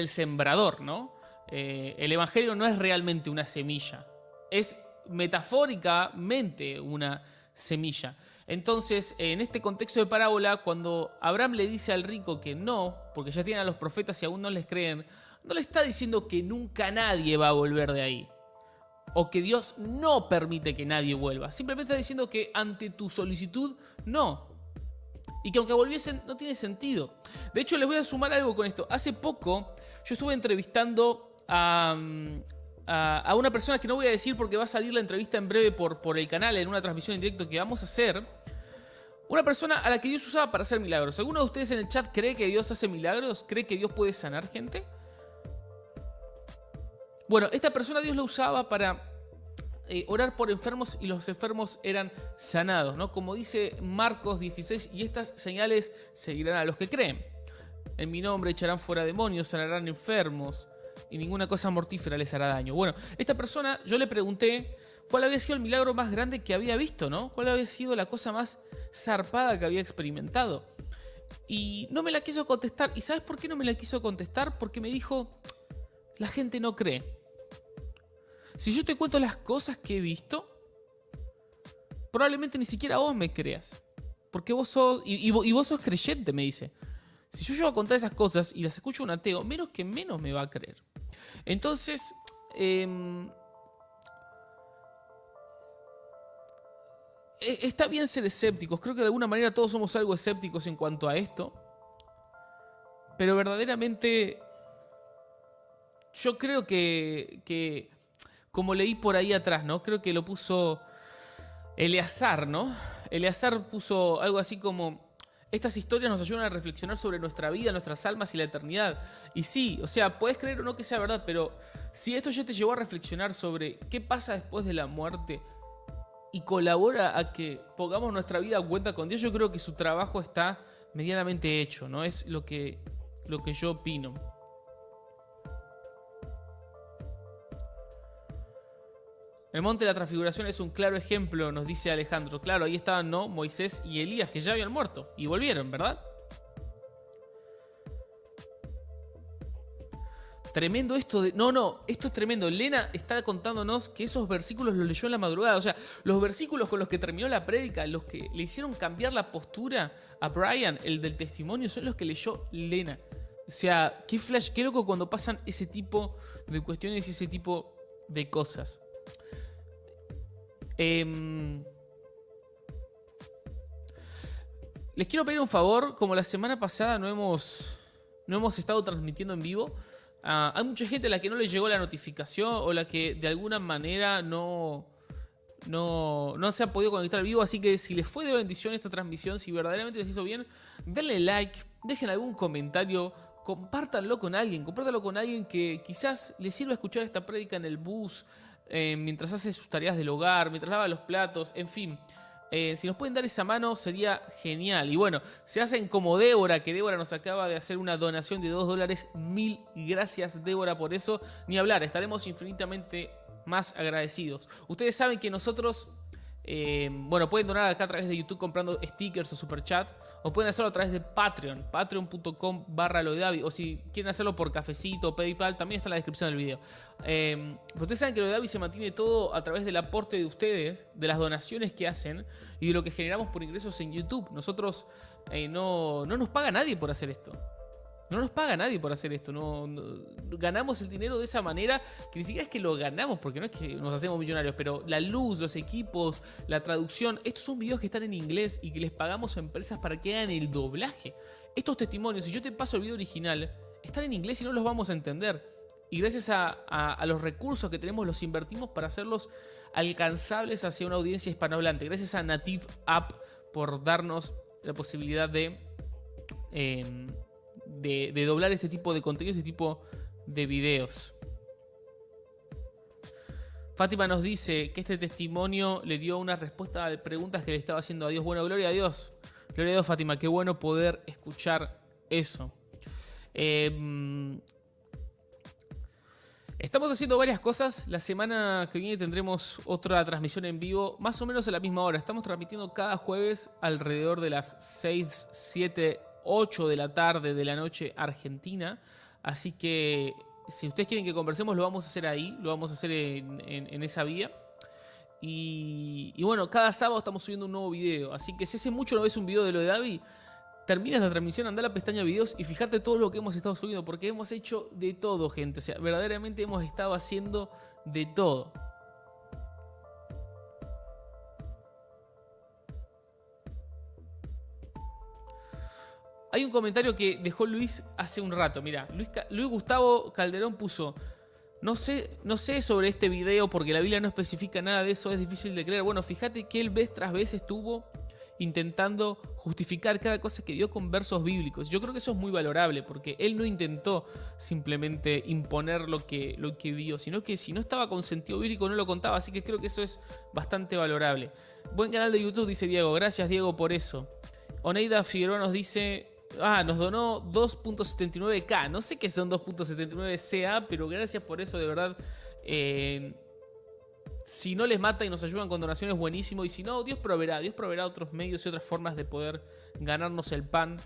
sembrador, ¿no? El Evangelio no es realmente una semilla, es metafóricamente una semilla. Entonces, en este contexto de parábola, cuando Abraham le dice al rico que no, porque ya tienen a los profetas y aún no les creen, no le está diciendo que nunca nadie va a volver de ahí, o que Dios no permite que nadie vuelva. Simplemente está diciendo que ante tu solicitud, no. Y que aunque volviesen, no tiene sentido. De hecho, les voy a sumar algo con esto. Hace poco, yo estuve entrevistando a una persona que no voy a decir porque va a salir la entrevista en breve por el canal, en una transmisión en directo que vamos a hacer. Una persona a la que Dios usaba para hacer milagros. ¿Alguno de ustedes en el chat cree que Dios hace milagros? ¿Cree que Dios puede sanar gente? Bueno, esta persona Dios la usaba para orar por enfermos y los enfermos eran sanados, ¿no? Como dice Marcos 16, y estas señales seguirán a los que creen. En mi nombre echarán fuera demonios, sanarán enfermos y ninguna cosa mortífera les hará daño. Bueno, esta persona, yo le pregunté cuál había sido el milagro más grande que había visto, ¿no? ¿Cuál había sido la cosa más zarpada que había experimentado? Y no me la quiso contestar. ¿Y sabes por qué no me la quiso contestar? Porque me dijo, la gente no cree. Si yo te cuento las cosas que he visto, probablemente ni siquiera vos me creas. Porque vos sos, y vos sos creyente, me dice. Si yo llego a contar esas cosas y las escucho un ateo, menos me va a creer. Entonces, está bien ser escépticos. Creo que de alguna manera todos somos algo escépticos en cuanto a esto. Pero verdaderamente, yo creo que como leí por ahí atrás, ¿no? Creo que lo puso Eleazar, ¿no? Eleazar puso algo así como: estas historias nos ayudan a reflexionar sobre nuestra vida, nuestras almas y la eternidad. Y sí, o sea, puedes creer o no que sea verdad, pero si esto ya te llevó a reflexionar sobre qué pasa después de la muerte y colabora a que pongamos nuestra vida a cuenta con Dios, yo creo que su trabajo está medianamente hecho, ¿no? Es lo que yo opino. El monte de la transfiguración es un claro ejemplo, nos dice Alejandro. Claro, ahí estaban, ¿no? Moisés y Elías, que ya habían muerto y volvieron, ¿verdad? Tremendo esto de... No, esto es tremendo. Lena está contándonos que esos versículos los leyó en la madrugada. O sea, los versículos con los que terminó la prédica, los que le hicieron cambiar la postura a Brian, el del testimonio, son los que leyó Lena. O sea, qué flash, qué loco cuando pasan ese tipo de cuestiones y ese tipo cosas. Les quiero pedir un favor. Como la semana pasada no hemos estado transmitiendo en vivo, hay mucha gente a la que no le llegó la notificación o la que de alguna manera no se ha podido conectar al vivo. Así que si les fue de bendición esta transmisión, si verdaderamente les hizo bien, denle like, dejen algún comentario, compártanlo con alguien que quizás les sirva escuchar esta prédica en el bus, mientras hace sus tareas del hogar, mientras lava los platos, en fin. Si nos pueden dar esa mano sería genial. Y bueno, se hacen como Débora, que Débora nos acaba de hacer una donación de $2. Mil gracias, Débora, por eso. Ni hablar, estaremos infinitamente más agradecidos. Ustedes saben que nosotros, pueden donar acá a través de YouTube comprando stickers o superchat, o pueden hacerlo a través de Patreon, patreon.com/lodedavi, o si quieren hacerlo por Cafecito o PayPal, también está en la descripción del video. Pero ustedes saben que Lodedavi se mantiene todo a través del aporte de ustedes, de las donaciones que hacen y de lo que generamos por ingresos en YouTube. Nosotros no nos paga nadie por hacer esto. No nos paga nadie por hacer esto. No, ganamos el dinero de esa manera, que ni siquiera es que lo ganamos, porque no es que nos hacemos millonarios, pero la luz, los equipos, la traducción, estos son videos que están en inglés y que les pagamos a empresas para que hagan el doblaje. Estos testimonios, si yo te paso el video original, están en inglés y no los vamos a entender. Y gracias a los recursos que tenemos, los invertimos para hacerlos alcanzables hacia una audiencia hispanohablante. Gracias a Native App por darnos la posibilidad de doblar este tipo de contenido, este tipo de videos. Fátima nos dice que este testimonio le dio una respuesta a preguntas que le estaba haciendo a Dios. Bueno, gloria a Dios. Gloria a Dios, Fátima. Qué bueno poder escuchar eso. Estamos haciendo varias cosas. La semana que viene tendremos otra transmisión en vivo, más o menos a la misma hora. Estamos transmitiendo cada jueves alrededor de las 6, 7, 8 de la tarde de la noche Argentina. Así que si ustedes quieren que conversemos, lo vamos a hacer ahí, lo vamos a hacer en esa vía. Y bueno, cada sábado estamos subiendo un nuevo video. Así que si hace mucho no ves un video de Lodedavi, terminas la transmisión, anda a la pestaña videos y fíjate todo lo que hemos estado subiendo, porque hemos hecho de todo, gente. O sea, verdaderamente hemos estado haciendo de todo. Hay un comentario que dejó Luis hace un rato. Mira, Luis Gustavo Calderón puso: no sé sobre este video porque la Biblia no especifica nada de eso, es difícil de creer. Bueno, fíjate que él vez tras vez estuvo intentando justificar cada cosa que vio con versos bíblicos. Yo creo que eso es muy valorable, porque él no intentó simplemente imponer lo que vio, sino que si no estaba con sentido bíblico no lo contaba, así que creo que eso es bastante valorable. Buen canal de YouTube, dice Diego. Gracias, Diego, por eso. Oneida Figueroa nos dice... nos donó 2.79k. No sé qué son 2.79ca, pero gracias por eso, de verdad. Si no les mata y nos ayudan con donaciones, buenísimo. Y si no, Dios proveerá otros medios y otras formas de poder ganarnos el pan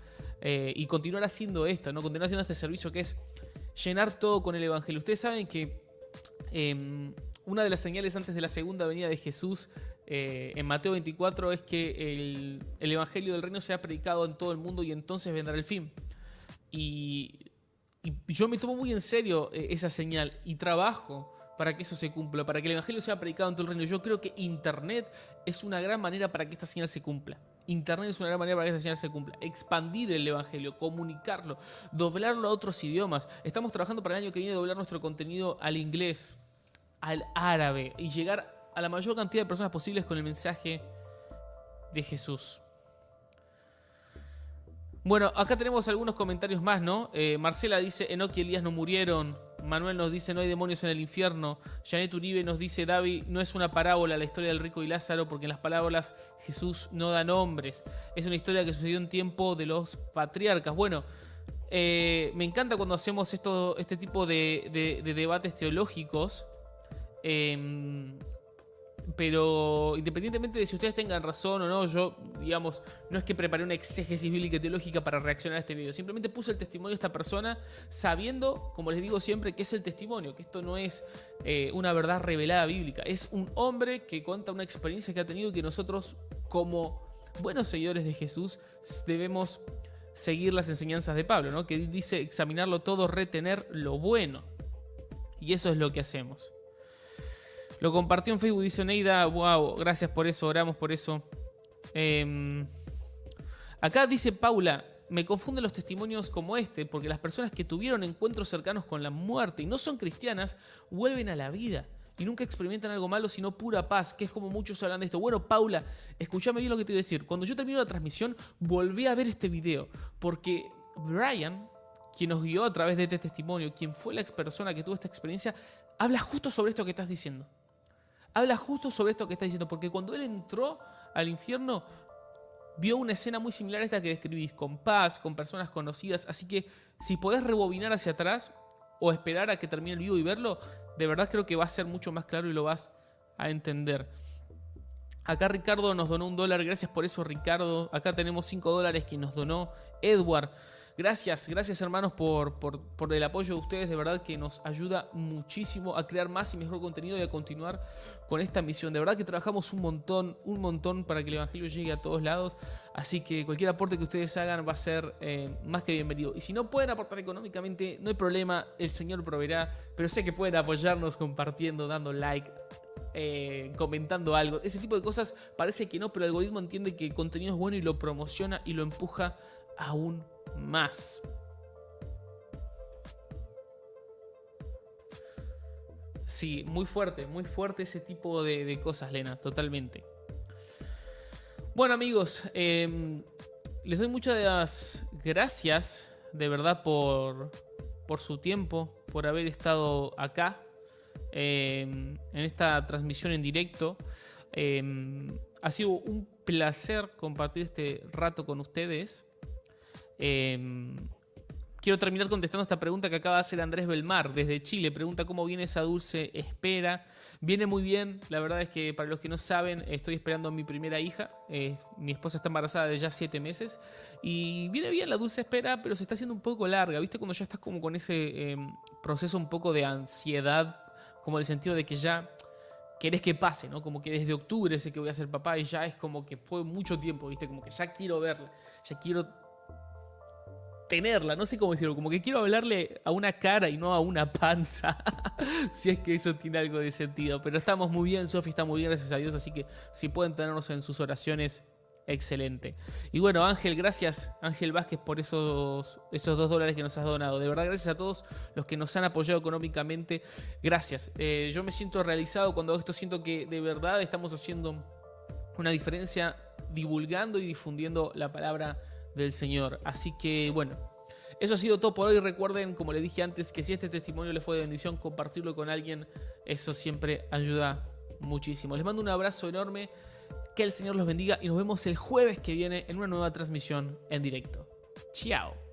y continuar haciendo esto, ¿no? Continuar haciendo este servicio que es llenar todo con el Evangelio. Ustedes saben que una de las señales antes de la segunda venida de Jesús en Mateo 24 es que el Evangelio del Reino sea predicado en todo el mundo y entonces vendrá el fin. Y yo me tomo muy en serio esa señal y trabajo para que eso se cumpla, para que el Evangelio sea predicado en todo el reino. Yo creo que Internet es una gran manera para que esta señal se cumpla. Internet es una gran manera para que esta señal se cumpla. Expandir el Evangelio, comunicarlo, doblarlo a otros idiomas. Estamos trabajando para el año que viene doblar nuestro contenido al inglés, al árabe y llegar a la mayor cantidad de personas posibles con el mensaje de Jesús. Bueno, acá tenemos algunos comentarios más, ¿no? Marcela dice: Enoch y Elías no murieron. Manuel nos dice: no hay demonios en el infierno. Janet Uribe nos dice: Davi, no es una parábola la historia del rico y Lázaro, porque en las parábolas Jesús no da nombres. Es una historia que sucedió en tiempo de los patriarcas. Bueno, me encanta cuando hacemos este tipo de debates teológicos. Pero independientemente de si ustedes tengan razón o no, yo, digamos, no es que preparé una exégesis bíblica y teológica para reaccionar a este video. Simplemente puse el testimonio de esta persona sabiendo, como les digo siempre, que es el testimonio, que esto no es una verdad revelada bíblica. Es un hombre que cuenta una experiencia que ha tenido y que nosotros, como buenos seguidores de Jesús, debemos seguir las enseñanzas de Pablo, ¿no? Que dice examinarlo todo, retener lo bueno. Y eso es lo que hacemos. Lo compartió en Facebook, dice Neida. Wow, gracias por eso, oramos por eso. Acá dice Paula, me confunden los testimonios como este, porque las personas que tuvieron encuentros cercanos con la muerte y no son cristianas, vuelven a la vida y nunca experimentan algo malo, sino pura paz, que es como muchos hablan de esto. Bueno, Paula, escúchame bien lo que te voy a decir. Cuando yo termino la transmisión, volví a ver este video, porque Brian, quien nos guió a través de este testimonio, quien fue la persona que tuvo esta experiencia, habla justo sobre esto que estás diciendo. Habla justo sobre esto que estás diciendo, porque cuando él entró al infierno, vio una escena muy similar a esta que describís, con paz, con personas conocidas. Así que si podés rebobinar hacia atrás o esperar a que termine el vivo y verlo, de verdad creo que va a ser mucho más claro y lo vas a entender. Acá Ricardo nos donó $1, gracias por eso, Ricardo. Acá tenemos $5 que nos donó Edward. Gracias hermanos por el apoyo de ustedes, de verdad que nos ayuda muchísimo a crear más y mejor contenido y a continuar con esta misión. De verdad que trabajamos un montón para que el evangelio llegue a todos lados, así que cualquier aporte que ustedes hagan va a ser más que bienvenido. Y si no pueden aportar económicamente, no hay problema, el Señor proveerá, pero sé que pueden apoyarnos compartiendo, dando like, comentando algo. Ese tipo de cosas parece que no, pero el algoritmo entiende que el contenido es bueno y lo promociona y lo empuja aún más. Sí, muy fuerte ese tipo de cosas, Lena, totalmente. Bueno, amigos, les doy muchas gracias de verdad por su tiempo, por haber estado acá en esta transmisión en directo. Ha sido un placer compartir este rato con ustedes. Quiero terminar contestando esta pregunta que acaba de hacer Andrés Belmar desde Chile. Pregunta cómo viene esa dulce espera. Viene muy bien. La verdad es que para los que no saben, estoy esperando a mi primera hija. Mi esposa está embarazada de ya 7 meses. Y viene bien la dulce espera, pero se está haciendo un poco larga. ¿Viste? Cuando ya estás como con ese proceso un poco de ansiedad, como en el sentido de que ya querés que pase, ¿no? Como que desde octubre sé que voy a ser papá y ya es como que fue mucho tiempo, ¿viste? Como que ya quiero verla, ya quiero tenerla, no sé cómo decirlo, como que quiero hablarle a una cara y no a una panza, si es que eso tiene algo de sentido. Pero estamos muy bien, Sofi está muy bien, gracias a Dios, así que si pueden tenernos en sus oraciones, excelente. Y bueno, Ángel, gracias, Ángel Vázquez, por esos $2 que nos has donado. De verdad, gracias a todos los que nos han apoyado económicamente. Gracias. Yo me siento realizado cuando hago esto, siento que de verdad estamos haciendo una diferencia divulgando y difundiendo la palabra del Señor. Así que bueno, eso ha sido todo por hoy. Recuerden, como les dije antes, que si este testimonio les fue de bendición, compartirlo con alguien, eso siempre ayuda muchísimo. Les mando un abrazo enorme, que el Señor los bendiga y nos vemos el jueves que viene en una nueva transmisión en directo. Chao.